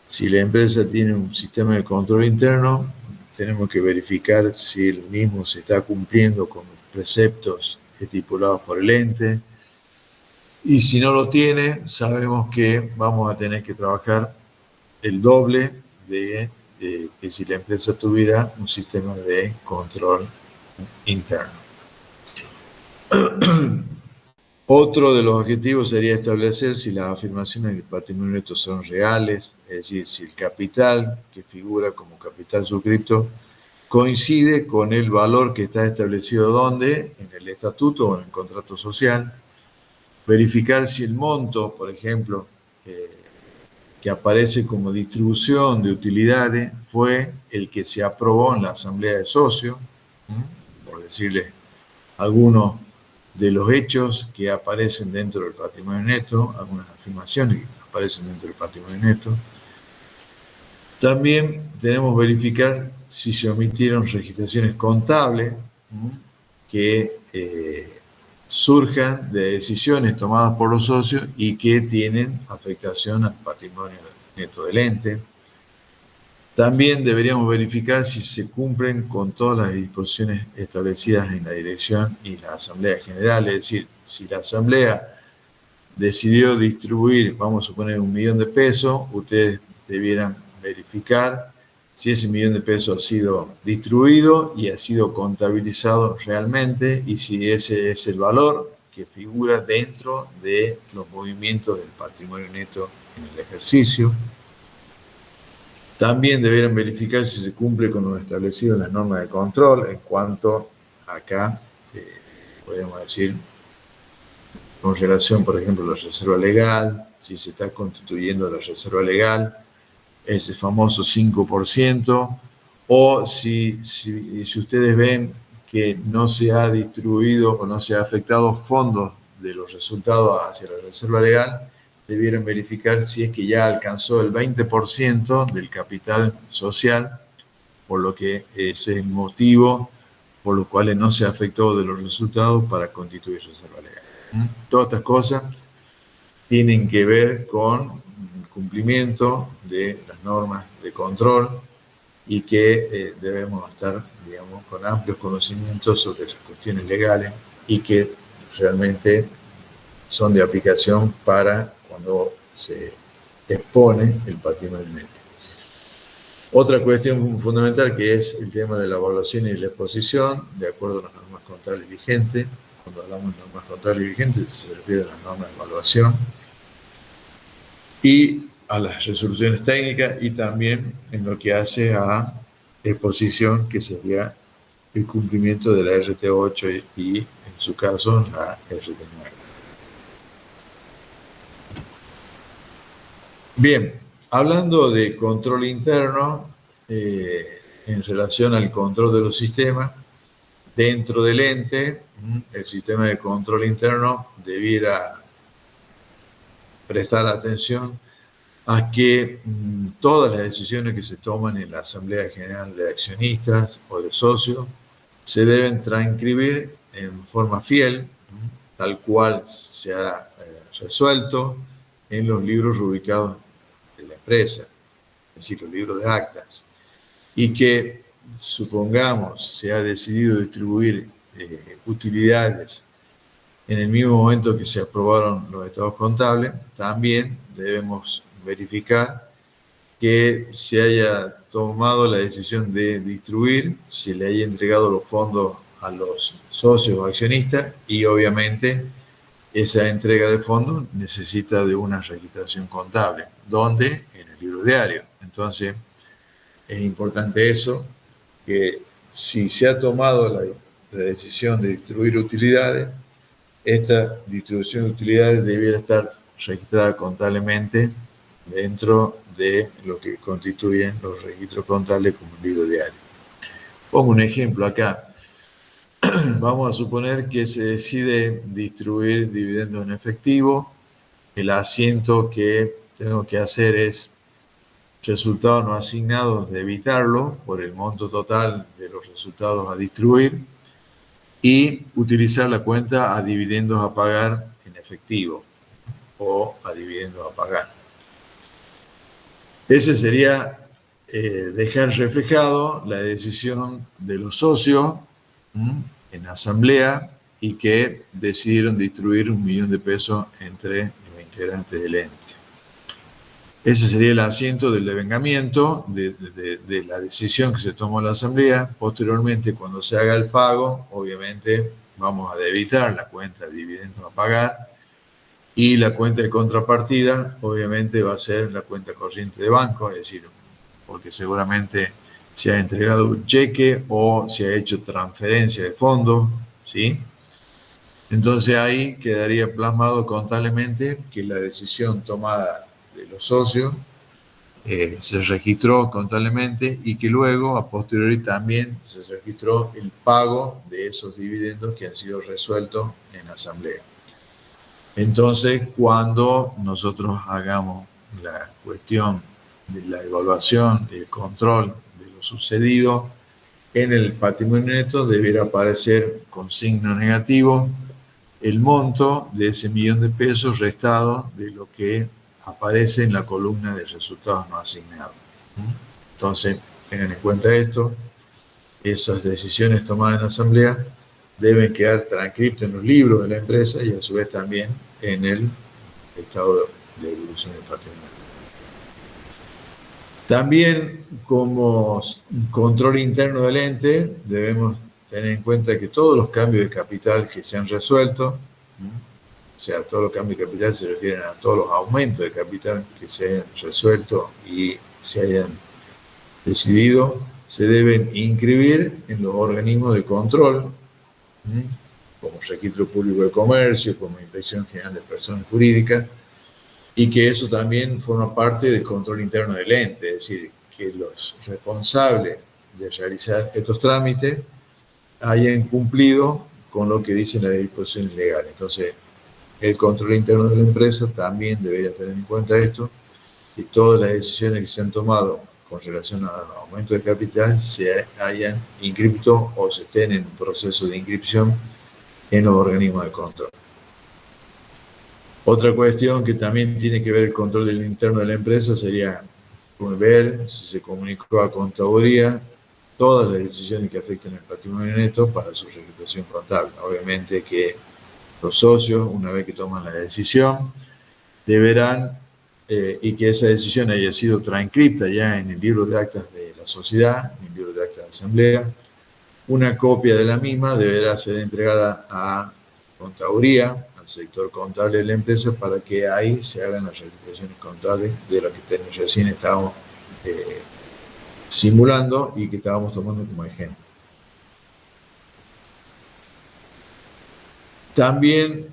si la empresa tiene un sistema de control interno, tenemos que verificar si el mismo se está cumpliendo con los preceptos estipulados por el ente, y si no lo tiene, sabemos que vamos a tener que trabajar el doble de que si la empresa tuviera un sistema de control interno. Otro de los objetivos sería establecer si las afirmaciones del patrimonio neto son reales, es decir, si el capital que figura como capital suscripto coincide con el valor que está establecido ¿dónde? En el estatuto o en el contrato social. Verificar si el monto, por ejemplo, que aparece como distribución de utilidades fue el que se aprobó en la asamblea de socios, por decirle algunos de los hechos que aparecen dentro del patrimonio neto, algunas afirmaciones que aparecen dentro del patrimonio neto. También tenemos que verificar si se omitieron registraciones contables que surjan de decisiones tomadas por los socios y que tienen afectación al patrimonio neto del ente. También deberíamos verificar si se cumplen con todas las disposiciones establecidas en la dirección y la asamblea general, es decir, si la asamblea decidió distribuir, vamos a suponer, 1 millón de pesos, ustedes debieran verificar si ese 1 millón de pesos ha sido distribuido y ha sido contabilizado realmente, y si ese es el valor que figura dentro de los movimientos del patrimonio neto en el ejercicio. También deberán verificar si se cumple con lo establecido en las normas de control, en cuanto acá, podríamos decir, con relación, por ejemplo, a la reserva legal, si se está constituyendo la reserva legal, ese famoso 5%, o si ustedes ven que no se ha distribuido o no se ha afectado fondos de los resultados hacia la reserva legal, debieran verificar si es que ya alcanzó el 20% del capital social, por lo que ese es el motivo por los cuales no se afectó de los resultados para constituir reserva legal. Todas estas cosas tienen que ver con el cumplimiento de las normas de control y que debemos estar, digamos, con amplios conocimientos sobre las cuestiones legales y que realmente son de aplicación para cuando se expone el patrimonio neto. Otra cuestión fundamental que es el tema de la evaluación y la exposición, de acuerdo a las normas contables vigentes. Cuando hablamos de normas contables vigentes se refiere a las normas de evaluación y a las resoluciones técnicas y también en lo que hace a exposición, que sería el cumplimiento de la RT8 y, en su caso, la RT9. Bien, hablando de control interno, en relación al control de los sistemas, dentro del ente, el sistema de control interno debiera prestar atención a que todas las decisiones que se toman en la Asamblea General de Accionistas o de Socios se deben transcribir en forma fiel, tal cual se ha resuelto en los libros rubricados de la empresa, es decir, los libros de actas, y que, supongamos, se ha decidido distribuir utilidades en el mismo momento que se aprobaron los estados contables, también debemos verificar que se haya tomado la decisión de distribuir, se le haya entregado los fondos a los socios o accionistas y obviamente esa entrega de fondos necesita de una registración contable. ¿Dónde? En el libro diario. Entonces, es importante eso, que si se ha tomado la decisión de distribuir utilidades, esta distribución de utilidades debiera estar registrada contablemente dentro de lo que constituyen los registros contables como libro diario. Pongo un ejemplo acá. Vamos a suponer que se decide distribuir dividendos en efectivo. El asiento que tengo que hacer es resultados no asignados, debitarlo por el monto total de los resultados a distribuir y utilizar la cuenta a dividendos a pagar en efectivo o a dividendos a pagar. Ese sería dejar reflejado la decisión de los socios en asamblea y que decidieron distribuir 1 millón de pesos entre los integrantes del ente. Ese sería el asiento del devengamiento de la decisión que se tomó en la asamblea. Posteriormente, cuando se haga el pago, obviamente vamos a debitar la cuenta de dividendos a pagar y la cuenta de contrapartida, obviamente, va a ser la cuenta corriente de banco, es decir, porque seguramente se ha entregado un cheque o se ha hecho transferencia de fondos, ¿sí? Entonces ahí quedaría plasmado contablemente que la decisión tomada de los socios se registró contablemente y que luego, a posteriori, también se registró el pago de esos dividendos que han sido resueltos en la asamblea. Entonces, cuando nosotros hagamos la cuestión de la evaluación, el control de lo sucedido, en el patrimonio neto debiera aparecer con signo negativo el monto de ese 1 millón de pesos restado de lo que aparece en la columna de resultados no asignados. Entonces, tengan en cuenta esto, esas decisiones tomadas en la asamblea deben quedar transcritas en los libros de la empresa y a su vez también en el estado de evolución del patrimonio. También, como control interno del ente, debemos tener en cuenta que todos los cambios de capital que se han resuelto, o sea, todos los cambios de capital se refieren a todos los aumentos de capital que se hayan resuelto y se hayan decidido, se deben inscribir en los organismos de control, como Registro Público de Comercio, como Inspección General de Personas Jurídicas, y que eso también forma parte del control interno del ente, es decir, que los responsables de realizar estos trámites hayan cumplido con lo que dicen las disposiciones legales. Entonces, el control interno de la empresa también debería tener en cuenta esto, y todas las decisiones que se han tomado con relación al aumento de capital se hayan inscrito o se estén en proceso de inscripción en los organismos de control. Otra cuestión que también tiene que ver el control del interno de la empresa sería ver si se comunicó a contaduría todas las decisiones que afecten el patrimonio neto para su registración contable. Obviamente que los socios, una vez que toman la decisión, deberán, y que esa decisión haya sido transcripta ya en el libro de actas de la sociedad, en el libro de actas de asamblea, una copia de la misma deberá ser entregada a contaduría, al sector contable de la empresa, para que ahí se hagan las registraciones contables de lo que recién estábamos simulando y que estábamos tomando como ejemplo. También,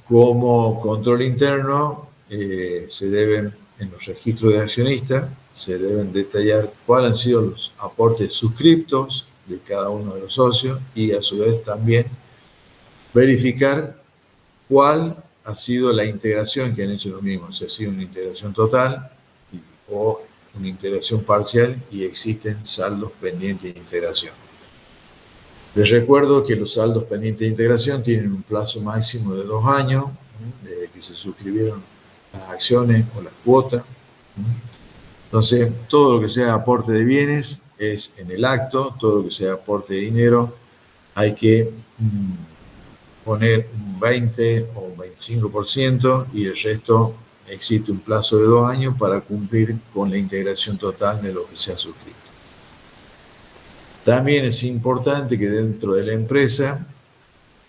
como control interno, se deben, en los registros de accionistas, se deben detallar cuáles han sido los aportes suscriptos de cada uno de los socios y a su vez también verificar cuál ha sido la integración que han hecho los mismos, si ha sido una integración total o una integración parcial y existen saldos pendientes de integración. Les recuerdo que los saldos pendientes de integración tienen un plazo máximo de 2 años, desde que se suscribieron las acciones o las cuotas. Entonces, todo lo que sea aporte de bienes es en el acto, todo lo que sea aporte de dinero hay que poner un 20 o un 25% y el resto existe un plazo de 2 años para cumplir con la integración total de lo que se ha suscrito. También es importante que dentro de la empresa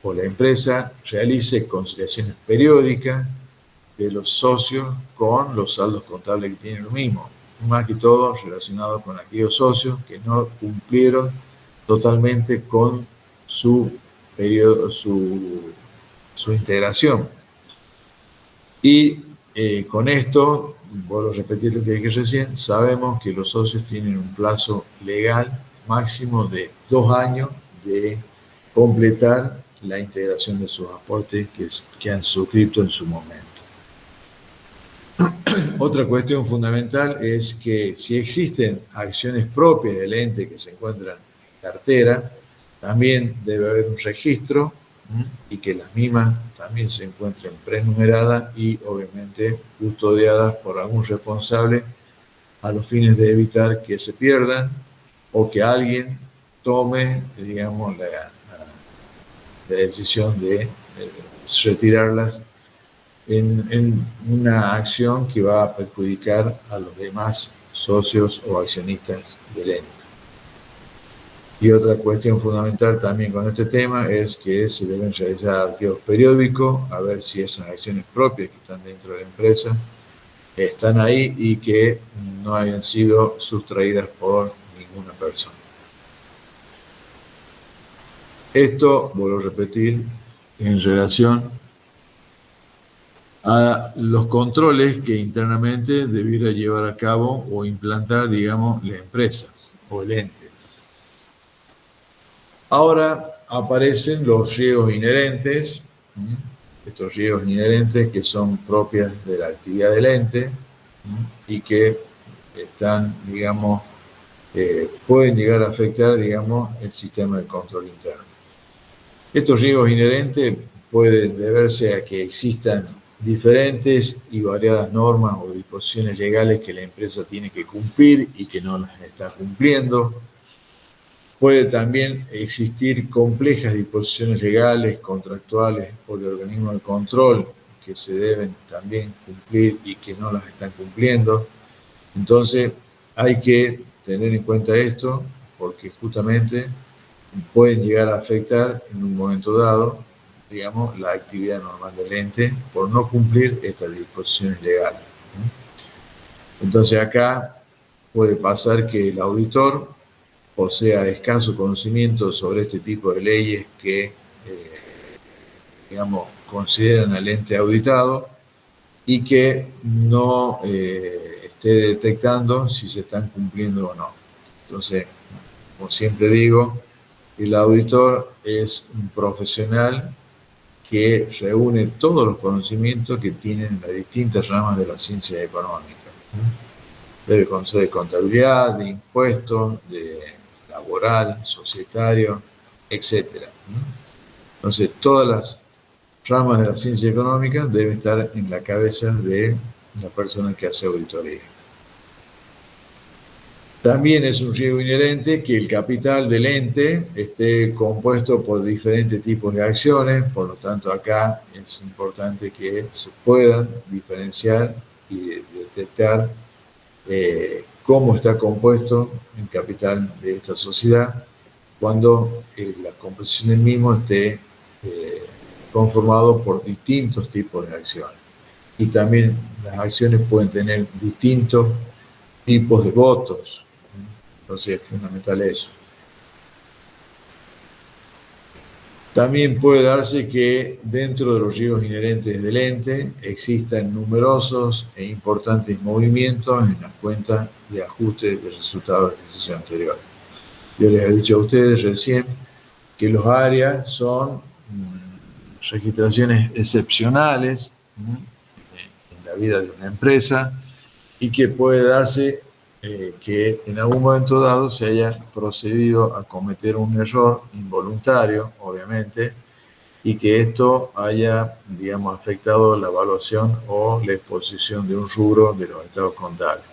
o la empresa realice conciliaciones periódicas de los socios con los saldos contables que tienen lo mismo, más que todo relacionado con aquellos socios que no cumplieron totalmente con su periodo, su integración. Y con esto, vuelvo a repetir lo que dije recién, sabemos que los socios tienen un plazo legal máximo de 2 años de completar la integración de sus aportes que han suscrito en su momento. Otra cuestión fundamental es que si existen acciones propias del ente que se encuentran en cartera, también debe haber un registro y que las mismas también se encuentren prenumeradas y obviamente custodiadas por algún responsable a los fines de evitar que se pierdan o que alguien tome, digamos, la decisión de retirarlas en una acción que va a perjudicar a los demás socios o accionistas del ente. Y otra cuestión fundamental también con este tema es que se deben realizar archivos periódicos a ver si esas acciones propias que están dentro de la empresa están ahí y que no hayan sido sustraídas por ninguna persona. Esto, vuelvo a repetir, en relación a los controles que internamente debiera llevar a cabo o implantar, digamos, la empresa o el ente. Ahora aparecen los riesgos inherentes, estos riesgos inherentes que son propias de la actividad del ente y que están, digamos, pueden llegar a afectar, digamos, el sistema de control interno. Estos riesgos inherentes pueden deberse a que existan diferentes y variadas normas o disposiciones legales que la empresa tiene que cumplir y que no las está cumpliendo. Puede también existir complejas disposiciones legales, contractuales o de organismos de control que se deben también cumplir y que no las están cumpliendo. Entonces, hay que tener en cuenta esto porque justamente pueden llegar a afectar en un momento dado, digamos, la actividad normal del ente por no cumplir estas disposiciones legales. Entonces acá puede pasar que el auditor posea escaso conocimiento sobre este tipo de leyes que digamos, consideran al ente auditado y que no esté detectando si se están cumpliendo o no. Entonces, como siempre digo, el auditor es un profesional que reúne todos los conocimientos que tienen las distintas ramas de la ciencia económica. Debe conocer de contabilidad, de impuestos, de laboral, societario, etc. Entonces, todas las ramas de la ciencia económica deben estar en la cabeza de la persona que hace auditoría. También es un riesgo inherente que el capital del ente esté compuesto por diferentes tipos de acciones, por lo tanto acá es importante que se puedan diferenciar y detectar cómo está compuesto el capital de esta sociedad cuando la composición del mismo esté conformado por distintos tipos de acciones. Y también las acciones pueden tener distintos tipos de votos. Entonces es fundamental eso. También puede darse que dentro de los riesgos inherentes del ente existan numerosos e importantes movimientos en las cuentas de ajuste de resultados del ejercicio anterior. Yo les he dicho a ustedes recién que los áreas son registraciones excepcionales en la vida de una empresa y que puede darse que en algún momento dado se haya procedido a cometer un error involuntario, obviamente, y que esto haya, digamos, afectado la evaluación o la exposición de un rubro de los estados contables.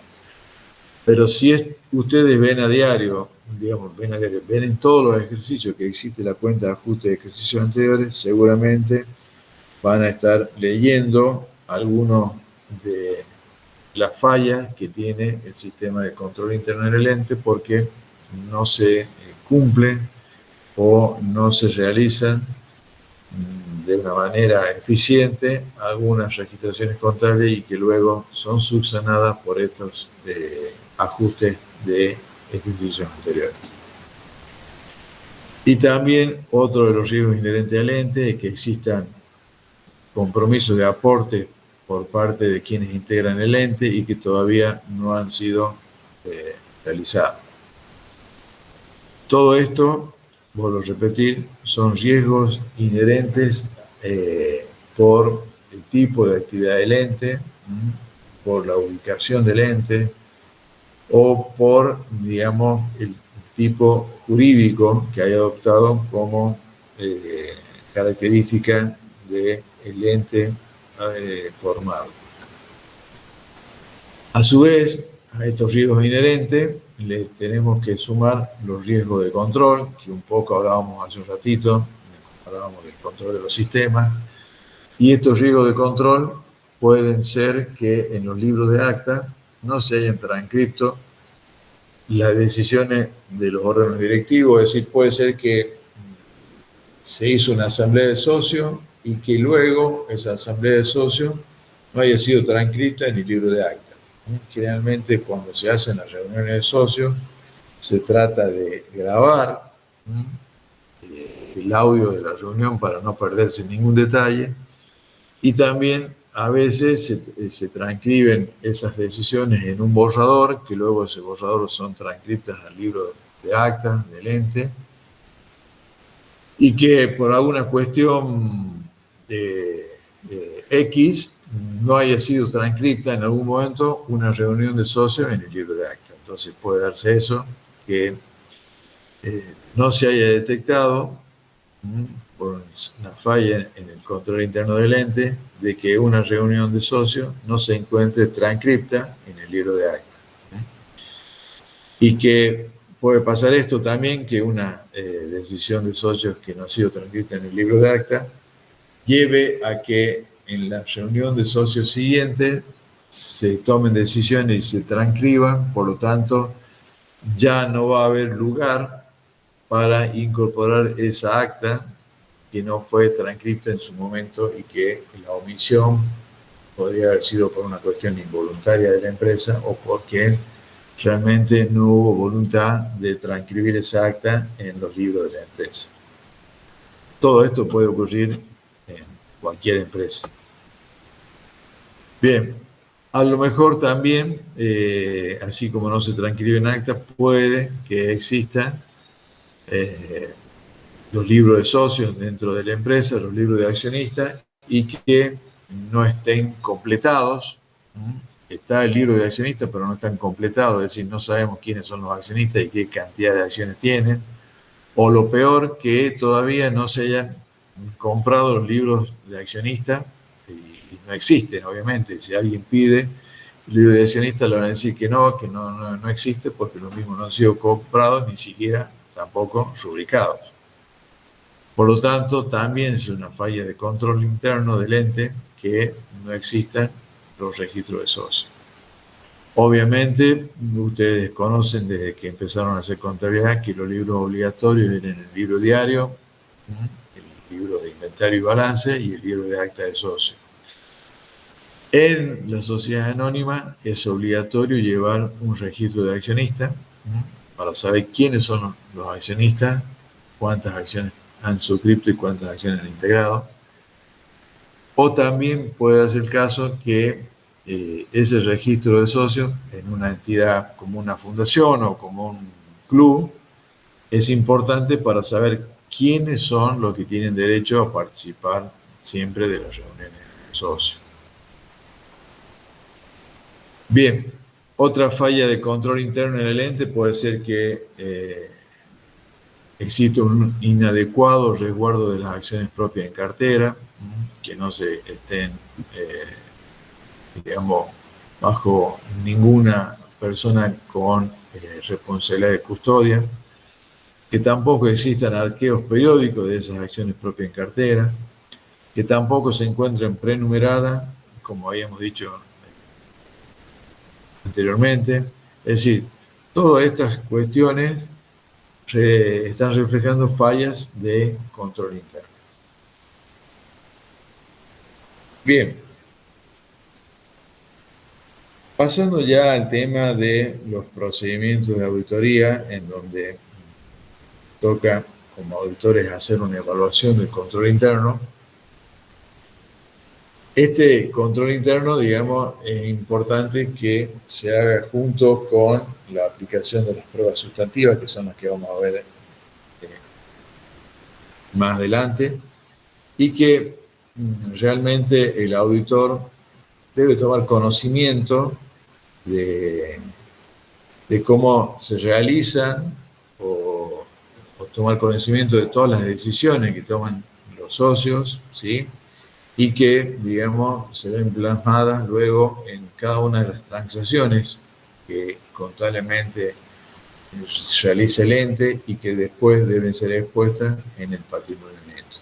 Pero si ustedes ven a diario, digamos, ven en todos los ejercicios que existe la cuenta de ajuste de ejercicios anteriores, seguramente van a estar leyendo algunos de las fallas que tiene el sistema de control interno del ente porque no se cumple o no se realizan de una manera eficiente algunas registraciones contables y que luego son subsanadas por estos ajustes de ejercicios anteriores. Y también otro de los riesgos inherentes al ente es que existan compromisos de aporte por parte de quienes integran el ente y que todavía no han sido realizados. Todo esto, vuelvo a repetir, son riesgos inherentes por el tipo de actividad del ente, por la ubicación del ente o por, digamos, el tipo jurídico que haya adoptado como característica del ente formado. A su vez, a estos riesgos inherentes les tenemos que sumar los riesgos de control, que un poco hablábamos hace un ratito, hablábamos del control de los sistemas, y estos riesgos de control pueden ser que en los libros de acta no se hayan transcrito las decisiones de los órganos directivos, es decir, puede ser que se hizo una asamblea de socios y que luego esa asamblea de socios no haya sido transcrita en el libro de acta. Generalmente cuando se hacen las reuniones de socios se trata de grabar el audio de la reunión para no perderse ningún detalle y también a veces se transcriben esas decisiones en un borrador que luego ese borrador son transcriptas al libro de acta del ente y que por alguna cuestión X no haya sido transcripta en algún momento una reunión de socios en el libro de acta. Entonces puede darse eso, que no se haya detectado por una falla en el control interno del ente de que una reunión de socios no se encuentre transcripta en el libro de acta. Y que puede pasar esto también, que una decisión de socios que no ha sido transcrita en el libro de acta lleve a que en la reunión de socios siguiente se tomen decisiones y se transcriban, por lo tanto ya no va a haber lugar para incorporar esa acta que no fue transcripta en su momento y que la omisión podría haber sido por una cuestión involuntaria de la empresa o porque realmente no hubo voluntad de transcribir esa acta en los libros de la empresa. Todo esto puede ocurrir en cualquier empresa. Bien, a lo mejor también, así como no se transcribe en acta, puede que existan los libros de socios dentro de la empresa, los libros de accionistas, y que no estén completados. Está el libro de accionistas, pero no están completados, es decir, no sabemos quiénes son los accionistas y qué cantidad de acciones tienen. O lo peor, que todavía no se hayan comprado los libros de accionistas y no existen, obviamente. Si alguien pide el libro de accionistas, le van a decir que no existe, porque los mismos no han sido comprados, ni siquiera tampoco rubricados. Por lo tanto, también es una falla de control interno del ente que no existan los registros de socios. Obviamente, ustedes conocen desde que empezaron a hacer contabilidad que los libros obligatorios vienen el libro diario, el libro de inventario y balance y el libro de acta de socio. En la sociedad anónima es obligatorio llevar un registro de accionistas para saber quiénes son los accionistas, cuántas acciones han suscrito y cuántas acciones han integrado. O también puede darse el caso que ese registro de socios en una entidad como una fundación o como un club es importante para saber quiénes son los que tienen derecho a participar siempre de las reuniones de socios. Bien, otra falla de control interno en el ente puede ser que existe un inadecuado resguardo de las acciones propias en cartera, que no se estén, digamos, bajo ninguna persona con responsabilidad de custodia, que tampoco existan arqueos periódicos de esas acciones propias en cartera, que tampoco se encuentren prenumeradas, como habíamos dicho anteriormente. Es decir, todas estas cuestiones están reflejando fallas de control interno. Bien, pasando ya al tema de los procedimientos de auditoría, en donde toca como auditores hacer una evaluación del control interno. Este control interno, digamos, es importante que se haga junto con la aplicación de las pruebas sustantivas, que son las que vamos a ver más adelante, y que realmente el auditor debe tomar conocimiento de cómo se realizan o tomar conocimiento de todas las decisiones que toman los socios, ¿sí? Y que, digamos, se ven plasmadas luego en cada una de las transacciones que contablemente realiza el ente y que después deben ser expuestas en el patrimonio neto.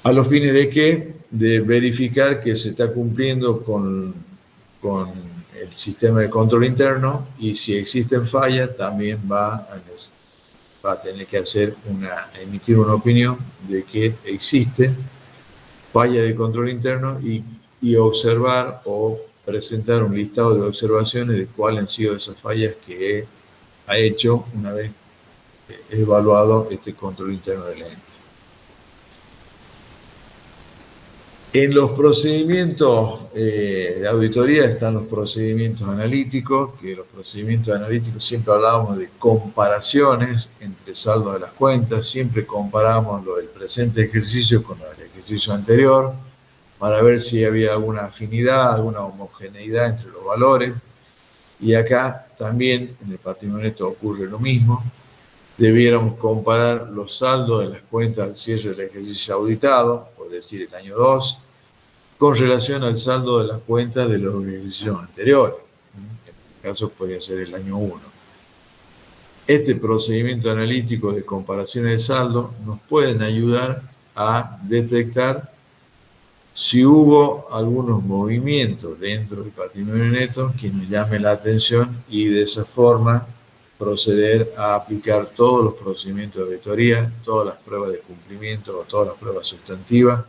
¿A los fines de qué? De verificar que se está cumpliendo con el sistema de control interno, y si existen fallas también va a tener que emitir una opinión de que existe falla de control interno y observar o presentar un listado de observaciones de cuáles han sido esas fallas que ha hecho una vez evaluado este control interno del ente. En los procedimientos de auditoría están los procedimientos analíticos, que los procedimientos analíticos siempre hablábamos de comparaciones entre saldos de las cuentas, siempre comparamos lo del presente ejercicio con lo del ejercicio anterior, para ver si había alguna afinidad, alguna homogeneidad entre los valores. Y acá también en el patrimonio neto ocurre lo mismo. Debiéramos comparar los saldos de las cuentas al cierre del ejercicio auditado, es decir, el año 2, con relación al saldo de las cuentas de los ejercicios anteriores. En este caso podría ser el año 1. Este procedimiento analítico de comparación de saldo nos pueden ayudar a detectar si hubo algunos movimientos dentro del patrimonio neto que nos llamen la atención, y de esa forma proceder a aplicar todos los procedimientos de auditoría, todas las pruebas de cumplimiento o todas las pruebas sustantivas,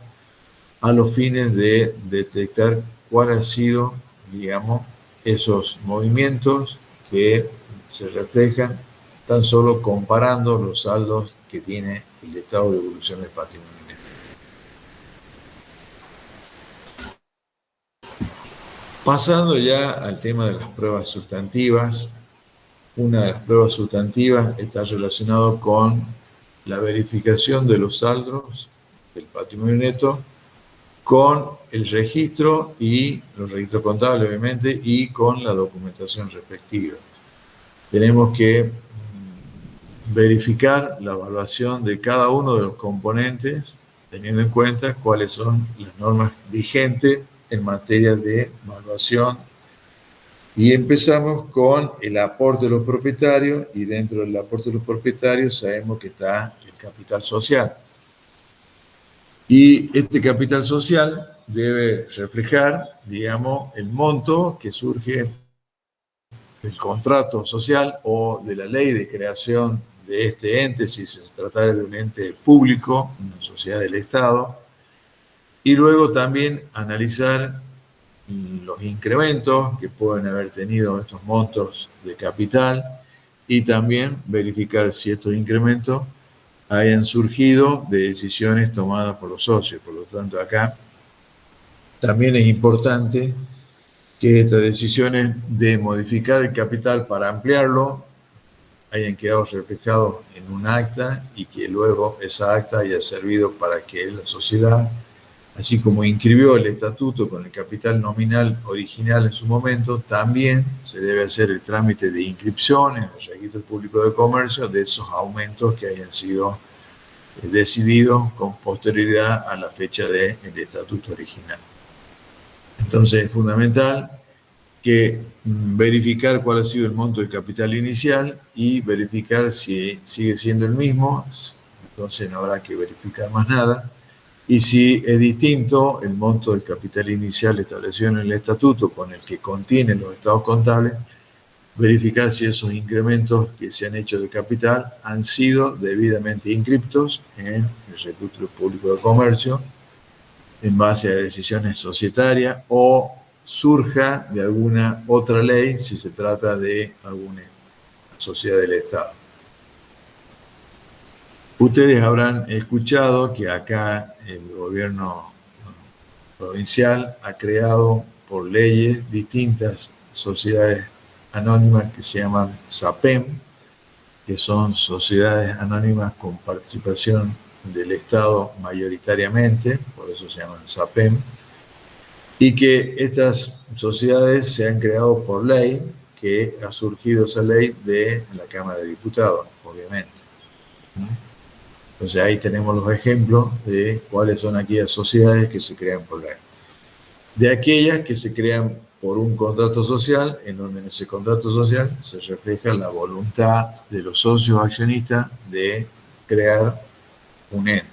a los fines de detectar cuáles han sido, digamos, esos movimientos que se reflejan tan solo comparando los saldos que tiene el estado de evolución del patrimonio neto. Pasando ya al tema de las pruebas sustantivas, una de las pruebas sustantivas está relacionada con la verificación de los saldos del patrimonio neto con el registro y los registros contables, obviamente, y con la documentación respectiva. Tenemos que verificar la evaluación de cada uno de los componentes, teniendo en cuenta cuáles son las normas vigentes en materia de evaluación. Y empezamos con el aporte de los propietarios, y dentro del aporte de los propietarios sabemos que está el capital social. Y este capital social debe reflejar, digamos, el monto que surge del contrato social o de la ley de creación de este ente, si se tratara de un ente público, una sociedad del Estado, y luego también analizar los incrementos que pueden haber tenido estos montos de capital y también verificar si estos incrementos hayan surgido de decisiones tomadas por los socios. Por lo tanto, acá también es importante que estas decisiones de modificar el capital para ampliarlo hayan quedado reflejados en un acta y que luego esa acta haya servido para que la sociedad, así como inscribió el estatuto con el capital nominal original en su momento, también se debe hacer el trámite de inscripción en el Registro Público de Comercio de esos aumentos que hayan sido decididos con posterioridad a la fecha del estatuto original. Entonces es fundamental que verificar cuál ha sido el monto de capital inicial y verificar si sigue siendo el mismo, entonces no habrá que verificar más nada. Y si es distinto el monto del capital inicial establecido en el estatuto con el que contiene los estados contables, verificar si esos incrementos que se han hecho de capital han sido debidamente inscriptos en el Registro Público de Comercio en base a decisiones societarias o surja de alguna otra ley si se trata de alguna sociedad del Estado. Ustedes habrán escuchado que acá el gobierno provincial ha creado por leyes distintas sociedades anónimas que se llaman SAPEM, que son sociedades anónimas con participación del Estado mayoritariamente, por eso se llaman SAPEM, y que estas sociedades se han creado por ley, que ha surgido esa ley de la Cámara de Diputados, obviamente. Entonces ahí tenemos los ejemplos de cuáles son aquellas sociedades que se crean por ley. De aquellas que se crean por un contrato social, en donde en ese contrato social se refleja la voluntad de los socios accionistas de crear un ente.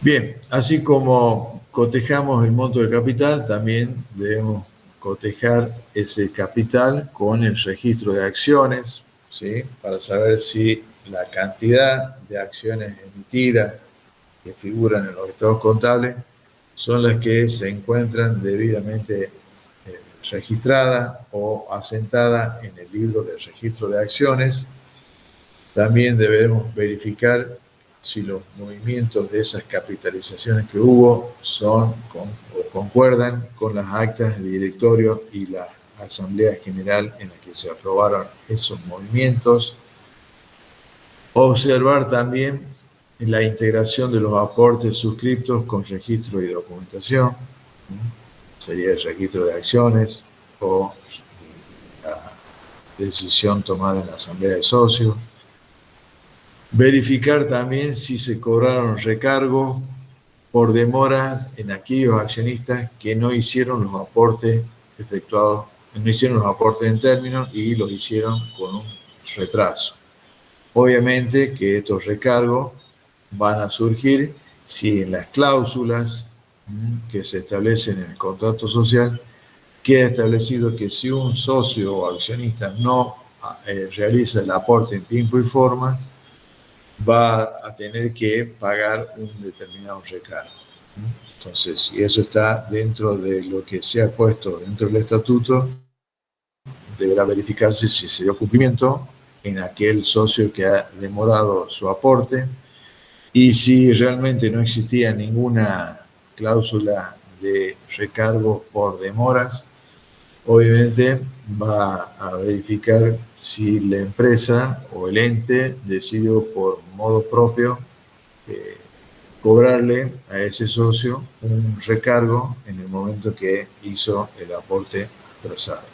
Bien, así como cotejamos el monto del capital, también debemos cotejar ese capital con el registro de acciones, ¿sí? Para saber si la cantidad de acciones emitidas que figuran en los estados contables son las que se encuentran debidamente registradas o asentadas en el libro de registro de acciones. También debemos verificar si los movimientos de esas capitalizaciones que hubo son o concuerdan con las actas de directorio y la asamblea general en la que se aprobaron esos movimientos. Observar también la integración de los aportes suscriptos con registro y documentación, sería el registro de acciones o la decisión tomada en la asamblea de socios. Verificar también si se cobraron recargos por demora en aquellos accionistas que no hicieron los aportes efectuados, no hicieron los aportes en términos y los hicieron con un retraso. Obviamente que estos recargos van a surgir si en las cláusulas que se establecen en el contrato social queda establecido que si un socio o accionista no realiza el aporte en tiempo y forma, va a tener que pagar un determinado recargo. Entonces, si eso está dentro de lo que se ha puesto dentro del estatuto, deberá verificarse si se dio cumplimiento en aquel socio que ha demorado su aporte y si realmente no existía ninguna cláusula de recargo por demoras, obviamente va a verificar si la empresa o el ente decidió por modo propio cobrarle a ese socio un recargo en el momento que hizo el aporte atrasado.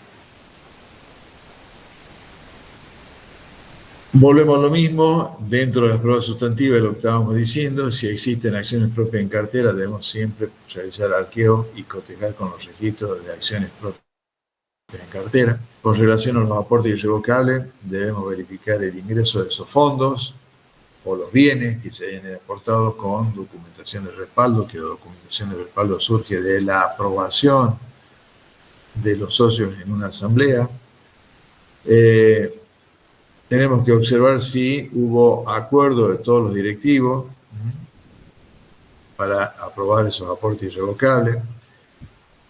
Volvemos a lo mismo, dentro de las pruebas sustantivas, lo que estábamos diciendo, si existen acciones propias en cartera, debemos siempre realizar arqueo y cotejar con los registros de acciones propias en cartera. Con relación a los aportes irrevocables, debemos verificar el ingreso de esos fondos o los bienes que se hayan aportado con documentación de respaldo, que la documentación de respaldo surge de la aprobación de los socios en una asamblea. Tenemos que observar si hubo acuerdo de todos los directivos para aprobar esos aportes irrevocables.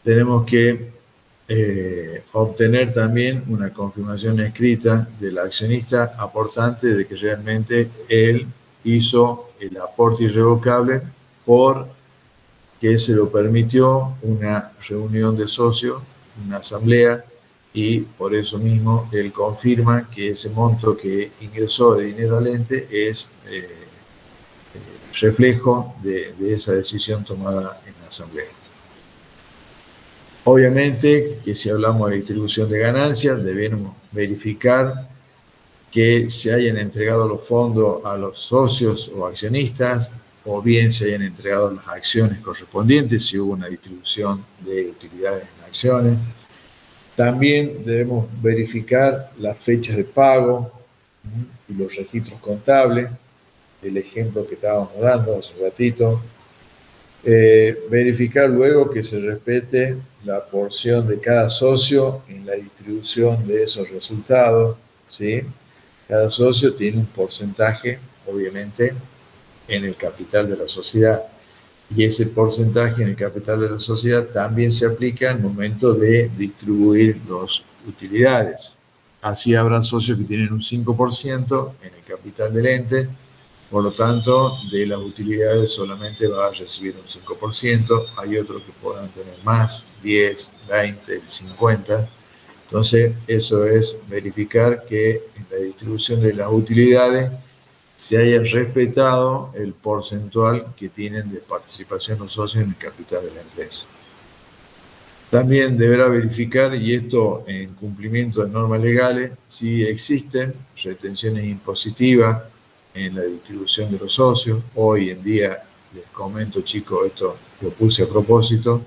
Tenemos que obtener también una confirmación escrita del accionista aportante de que realmente él hizo el aporte irrevocable porque se lo permitió una reunión de socios, una asamblea, y por eso mismo él confirma que ese monto que ingresó de dinero al ente es reflejo de esa decisión tomada en la asamblea. Obviamente que si hablamos de distribución de ganancias, debemos verificar que se hayan entregado los fondos a los socios o accionistas, o bien se hayan entregado las acciones correspondientes, si hubo una distribución de utilidades en acciones. También debemos verificar las fechas de pago y los registros contables, el ejemplo que estábamos dando hace un ratito. Verificar luego que se respete la porción de cada socio en la distribución de esos resultados, ¿sí? Cada socio tiene un porcentaje, obviamente, en el capital de la sociedad. Y ese porcentaje en el capital de la sociedad también se aplica al momento de distribuir las utilidades. Así habrá socios que tienen un 5% en el capital del ente, por lo tanto, de las utilidades solamente va a recibir un 5%, hay otros que podrán tener más, 10, 20, 50%. Entonces, eso es verificar que en la distribución de las utilidades se haya respetado el porcentual que tienen de participación los socios en el capital de la empresa. También deberá verificar, y esto en cumplimiento de normas legales, si existen retenciones impositivas en la distribución de los socios. Hoy en día, les comento, chicos, esto lo puse a propósito,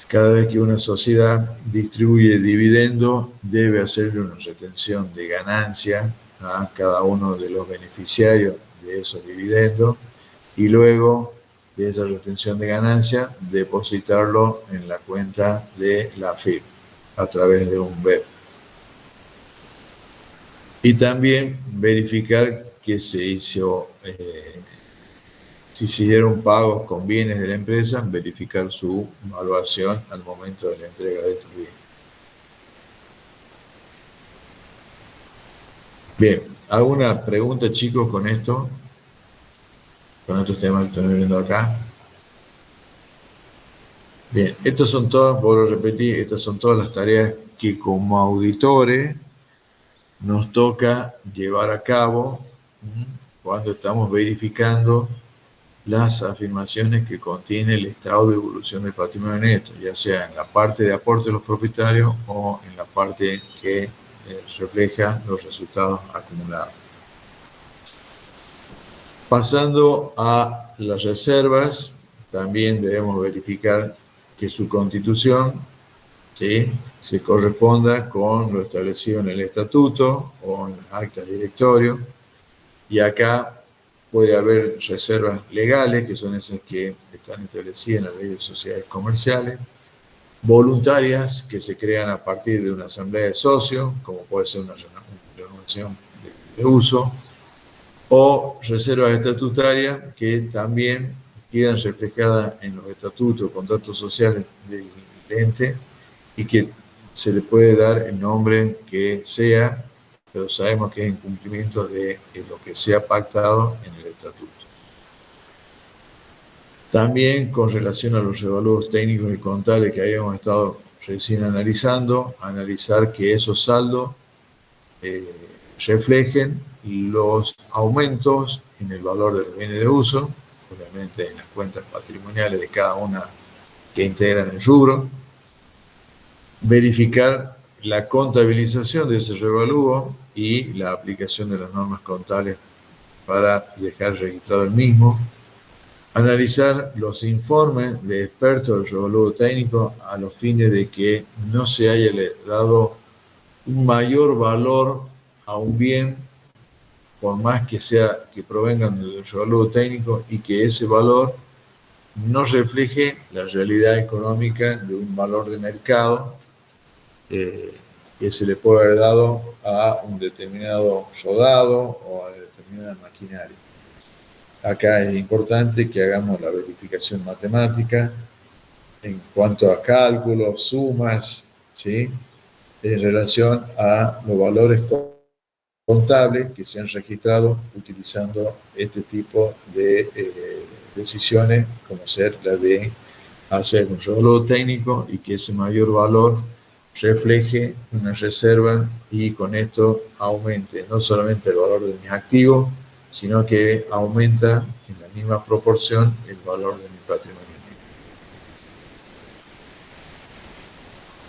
cada vez que una sociedad distribuye dividendo, debe hacerle una retención de ganancia a cada uno de los beneficiarios de esos dividendos y luego de esa retención de ganancia depositarlo en la cuenta de la AFIP a través de un BEP. Y también verificar que se hizo, si se hicieron pagos con bienes de la empresa, verificar su evaluación al momento de la entrega de estos bienes. Bien, ¿alguna pregunta, chicos, con esto? Con estos temas que estoy viendo acá. Bien, estas son todas, vuelvo a repetir, estas son todas las tareas que como auditores nos toca llevar a cabo cuando estamos verificando las afirmaciones que contiene el estado de evolución del patrimonio neto, ya sea en la parte de aporte de los propietarios o en la parte que refleja los resultados acumulados. Pasando a las reservas, también debemos verificar que su constitución, ¿sí?, se corresponda con lo establecido en el estatuto o en las actas de directorio. Y acá puede haber reservas legales, que son esas que están establecidas en la ley de sociedades comerciales, voluntarias, que se crean a partir de una asamblea de socios, como puede ser una renovación de uso, o reservas estatutarias que también quedan reflejadas en los estatutos, contratos sociales del ente y que se le puede dar el nombre que sea, pero sabemos que es en cumplimiento de lo que se ha pactado en el estatuto. También con relación a los revalúos técnicos y contables que habíamos estado recién analizando, analizar que esos saldos reflejen los aumentos en el valor de los bienes de uso, obviamente en las cuentas patrimoniales de cada una que integran el rubro, verificar la contabilización de ese revalúo y la aplicación de las normas contables para dejar registrado el mismo, analizar los informes de expertos del revalúo técnico a los fines de que no se haya dado un mayor valor a un bien, por más que sea que provengan del revalúo técnico, y que ese valor no refleje la realidad económica de un valor de mercado que se le puede haber dado a un determinado rodado o a determinada maquinaria. Acá es importante que hagamos la verificación matemática en cuanto a cálculos, sumas, ¿sí?, en relación a los valores contables que se han registrado utilizando este tipo de decisiones, como ser la de hacer un revalúo técnico y que ese mayor valor refleje una reserva y con esto aumente no solamente el valor de mis activos, sino que aumenta en la misma proporción el valor de mi patrimonio.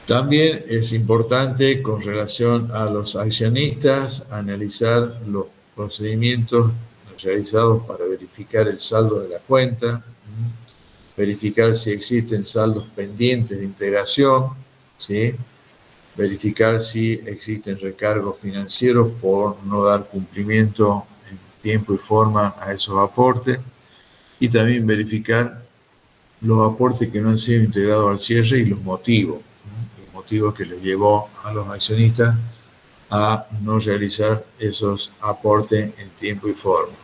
También es importante, con relación a los accionistas, analizar los procedimientos realizados para verificar el saldo de la cuenta, verificar si existen saldos pendientes de integración, ¿sí?, verificar si existen recargos financieros por no dar cumplimiento en tiempo y forma a esos aportes, y también verificar los aportes que no han sido integrados al cierre y los motivos que les llevó a los accionistas a no realizar esos aportes en tiempo y forma.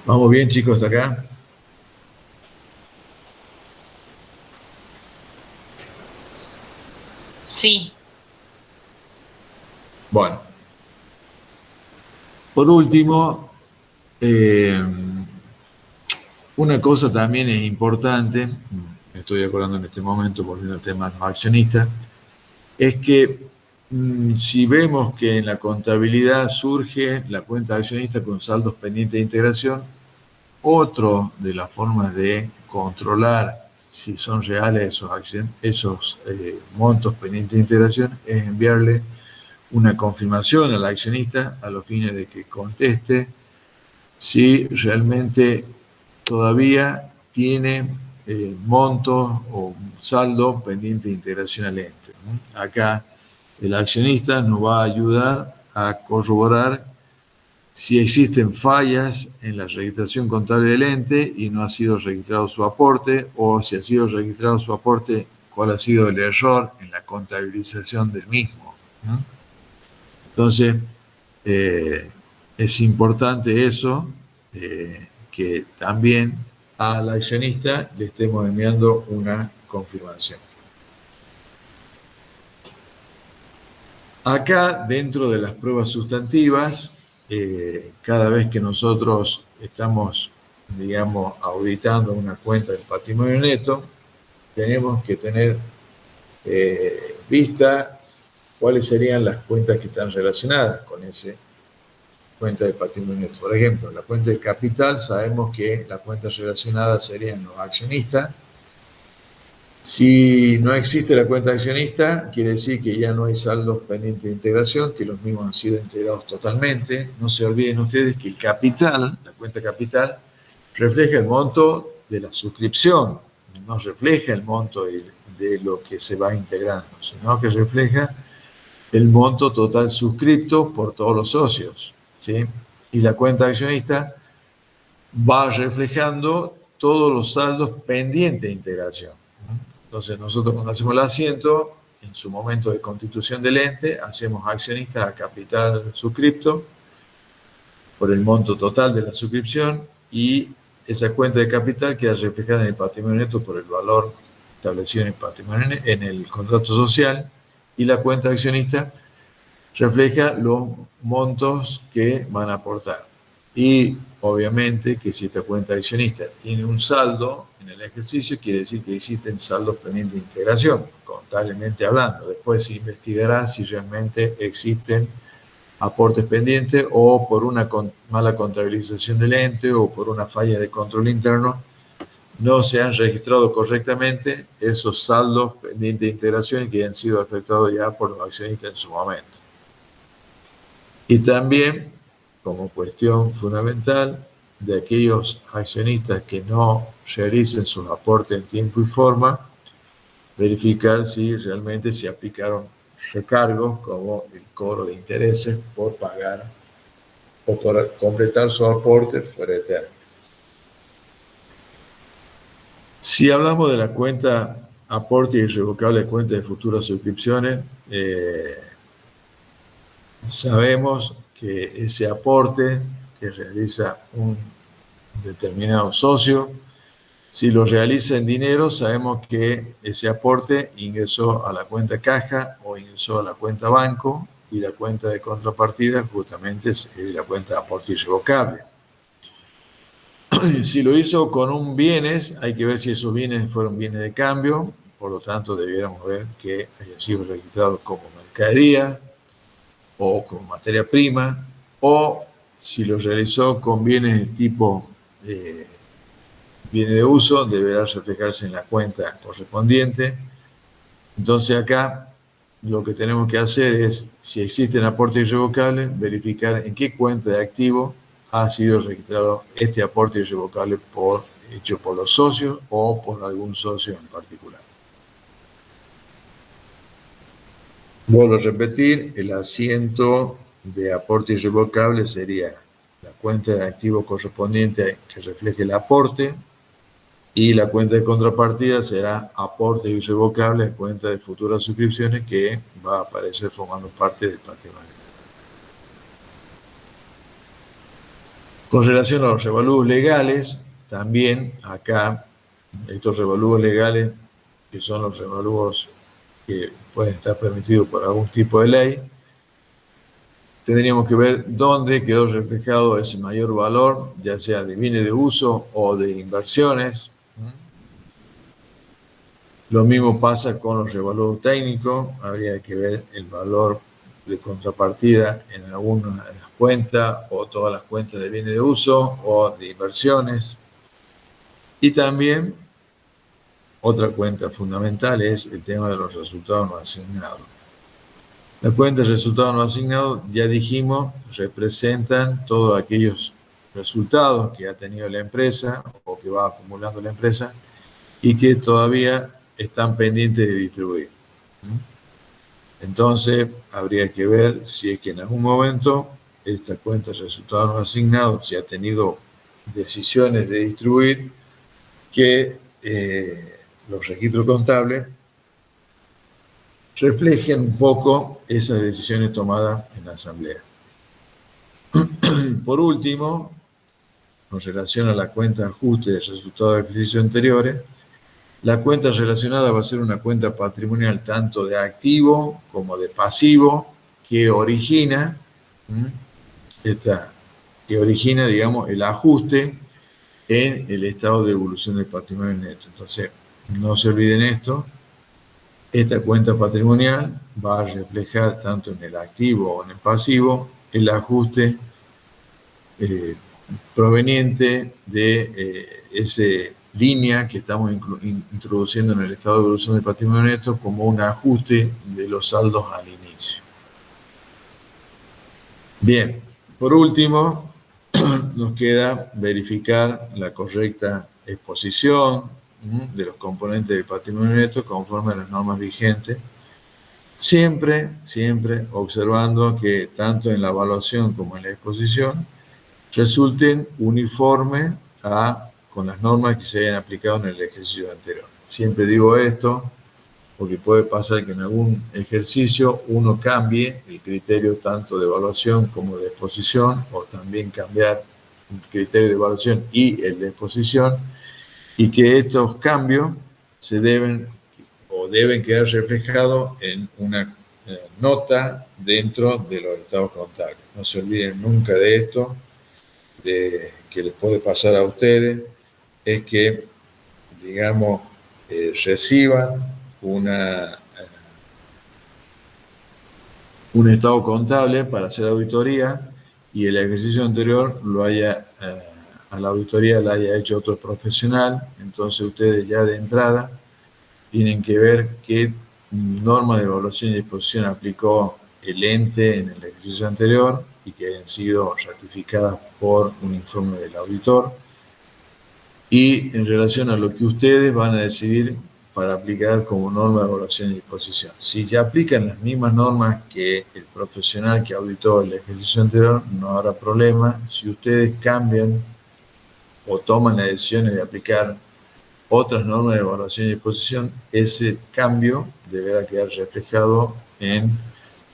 ¿Vamos bien, chicos, hasta acá? Sí. Bueno. Por último, una cosa también es importante, me estoy acordando en este momento, volviendo al tema de los accionistas, es que si vemos que en la contabilidad surge la cuenta de accionista con saldos pendientes de integración, otra de las formas de controlar si son reales esos montos pendientes de integración es enviarle una confirmación al accionista a los fines de que conteste si realmente todavía tiene montos o saldo pendiente de integración al ente, ¿no? Acá el accionista nos va a ayudar a corroborar si existen fallas en la registración contable del ente y no ha sido registrado su aporte, o si ha sido registrado su aporte, cuál ha sido el error en la contabilización del mismo, ¿no? Entonces, es importante eso, que también al accionista le estemos enviando una confirmación. Acá, dentro de las pruebas sustantivas, cada vez que nosotros estamos, digamos, auditando una cuenta del patrimonio neto, tenemos que tener vista cuáles serían las cuentas que están relacionadas con esa cuenta de patrimonio neto. Por ejemplo, la cuenta de capital, sabemos que las cuentas relacionadas serían los accionistas. Si no existe la cuenta accionista, quiere decir que ya no hay saldos pendientes de integración, que los mismos han sido integrados totalmente. No se olviden ustedes que el capital, la cuenta capital, refleja el monto de la suscripción, no refleja el monto de lo que se va integrando, sino que refleja el monto total suscripto por todos los socios, ¿sí? Y la cuenta accionista va reflejando todos los saldos pendientes de integración. Entonces, nosotros cuando hacemos el asiento, en su momento de constitución del ente, hacemos accionista a capital suscripto por el monto total de la suscripción, y esa cuenta de capital queda reflejada en el patrimonio neto por el valor establecido en el patrimonio, en el contrato social, y la cuenta accionista refleja los montos que van a aportar. Y obviamente, que si esta cuenta de accionista tiene un saldo en el ejercicio, quiere decir que existen saldos pendientes de integración, contablemente hablando. Después se investigará si realmente existen aportes pendientes o por una mala contabilización del ente o por una falla de control interno no se han registrado correctamente esos saldos pendientes de integración que han sido efectuados ya por los accionistas en su momento. Y también, como cuestión fundamental, de aquellos accionistas que no realicen sus aportes en tiempo y forma, verificar si realmente se aplicaron recargos como el cobro de intereses por pagar o por completar su aporte fuera de término. Si hablamos de la cuenta aporte irrevocable de cuenta de futuras suscripciones, sabemos que ese aporte que realiza un determinado socio, si lo realiza en dinero, sabemos que ese aporte ingresó a la cuenta caja o ingresó a la cuenta banco y la cuenta de contrapartida justamente es la cuenta de aporte irrevocable. Si lo hizo con un bienes, hay que ver si esos bienes fueron bienes de cambio, por lo tanto debiéramos ver que haya sido registrado como mercadería o como materia prima, o si lo realizó con bienes de tipo bienes de uso, deberá reflejarse en la cuenta correspondiente. Entonces acá lo que tenemos que hacer es, si existen aportes irrevocables, verificar en qué cuenta de activo ha sido registrado este aporte irrevocable hecho por los socios o por algún socio en particular. Vuelvo a repetir, el asiento de aporte irrevocable sería la cuenta de activo correspondiente que refleje el aporte y la cuenta de contrapartida será aporte irrevocable a cuenta de futuras suscripciones que va a aparecer formando parte del patrimonio. Con relación a los revalúos legales, también acá estos revalúos legales, que son los revalúos que pueden estar permitidos por algún tipo de ley, tendríamos que ver dónde quedó reflejado ese mayor valor, ya sea de bienes de uso o de inversiones. Lo mismo pasa con los revalúos técnicos, habría que ver el valor de contrapartida en alguna de las cuentas o todas las cuentas de bienes de uso o de inversiones. Y también otra cuenta fundamental es el tema de los resultados no asignados. Las cuentas de resultados no asignados, ya dijimos, representan todos aquellos resultados que ha tenido la empresa o que va acumulando la empresa y que todavía están pendientes de distribuir. Entonces, habría que ver si es que en algún momento esta cuenta de resultados no asignados, si ha tenido decisiones de distribuir, que los registros contables reflejen un poco esas decisiones tomadas en la asamblea. Por último, con relación a la cuenta de ajuste de resultados de ejercicios anteriores, la cuenta relacionada va a ser una cuenta patrimonial tanto de activo como de pasivo que origina, digamos, el ajuste en el estado de evolución del patrimonio neto. Entonces, no se olviden esto, esta cuenta patrimonial va a reflejar tanto en el activo o en el pasivo el ajuste proveniente de esa línea que estamos introduciendo en el estado de evolución del patrimonio neto como un ajuste de los saldos al inicio. Bien, por último, nos queda verificar la correcta exposición de los componentes del patrimonio neto conforme a las normas vigentes, siempre observando que tanto en la evaluación como en la exposición resulten uniformes con las normas que se hayan aplicado en el ejercicio anterior. Siempre digo esto porque puede pasar que en algún ejercicio uno cambie el criterio tanto de evaluación como de exposición, o también cambiar el criterio de evaluación y el de exposición, y que estos cambios deben quedar reflejados en una nota dentro de los estados contables. No se olviden nunca de esto. que les puede pasar a ustedes es que, digamos, reciban un estado contable para hacer auditoría y el ejercicio anterior a la auditoría la haya hecho otro profesional. Entonces ustedes ya de entrada tienen que ver qué norma de evaluación y disposición aplicó el ente en el ejercicio anterior y que hayan sido ratificadas por un informe del auditor, y en relación a lo que ustedes van a decidir para aplicar como norma de evaluación y disposición. Si ya aplican las mismas normas que el profesional que auditó el ejercicio anterior, no habrá problema. Si ustedes cambian o toman las decisiones de aplicar otras normas de evaluación y disposición, ese cambio deberá quedar reflejado en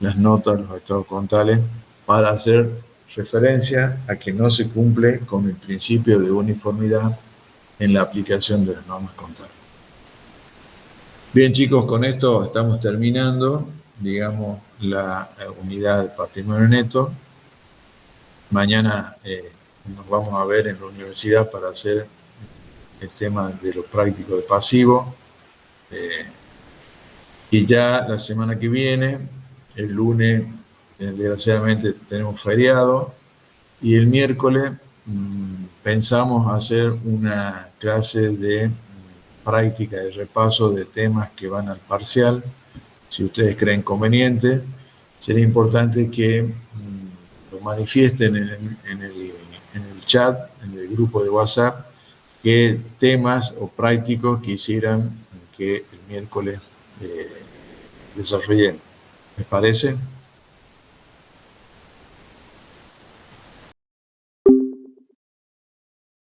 las notas, los estados contables, para hacer referencia a que no se cumple con el principio de uniformidad en la aplicación de las normas contables. Bien, chicos, con esto estamos terminando, digamos, la unidad de patrimonio neto. Mañana nos vamos a ver en la universidad para hacer el tema de lo práctico de pasivo. Y ya la semana que viene, el lunes, desgraciadamente tenemos feriado, y el miércoles pensamos hacer una clase de práctica de repaso de temas que van al parcial. Si ustedes creen conveniente, sería importante que lo manifiesten en el chat, en el grupo de WhatsApp, qué temas o prácticos quisieran que el miércoles desarrollen. ¿Les parece?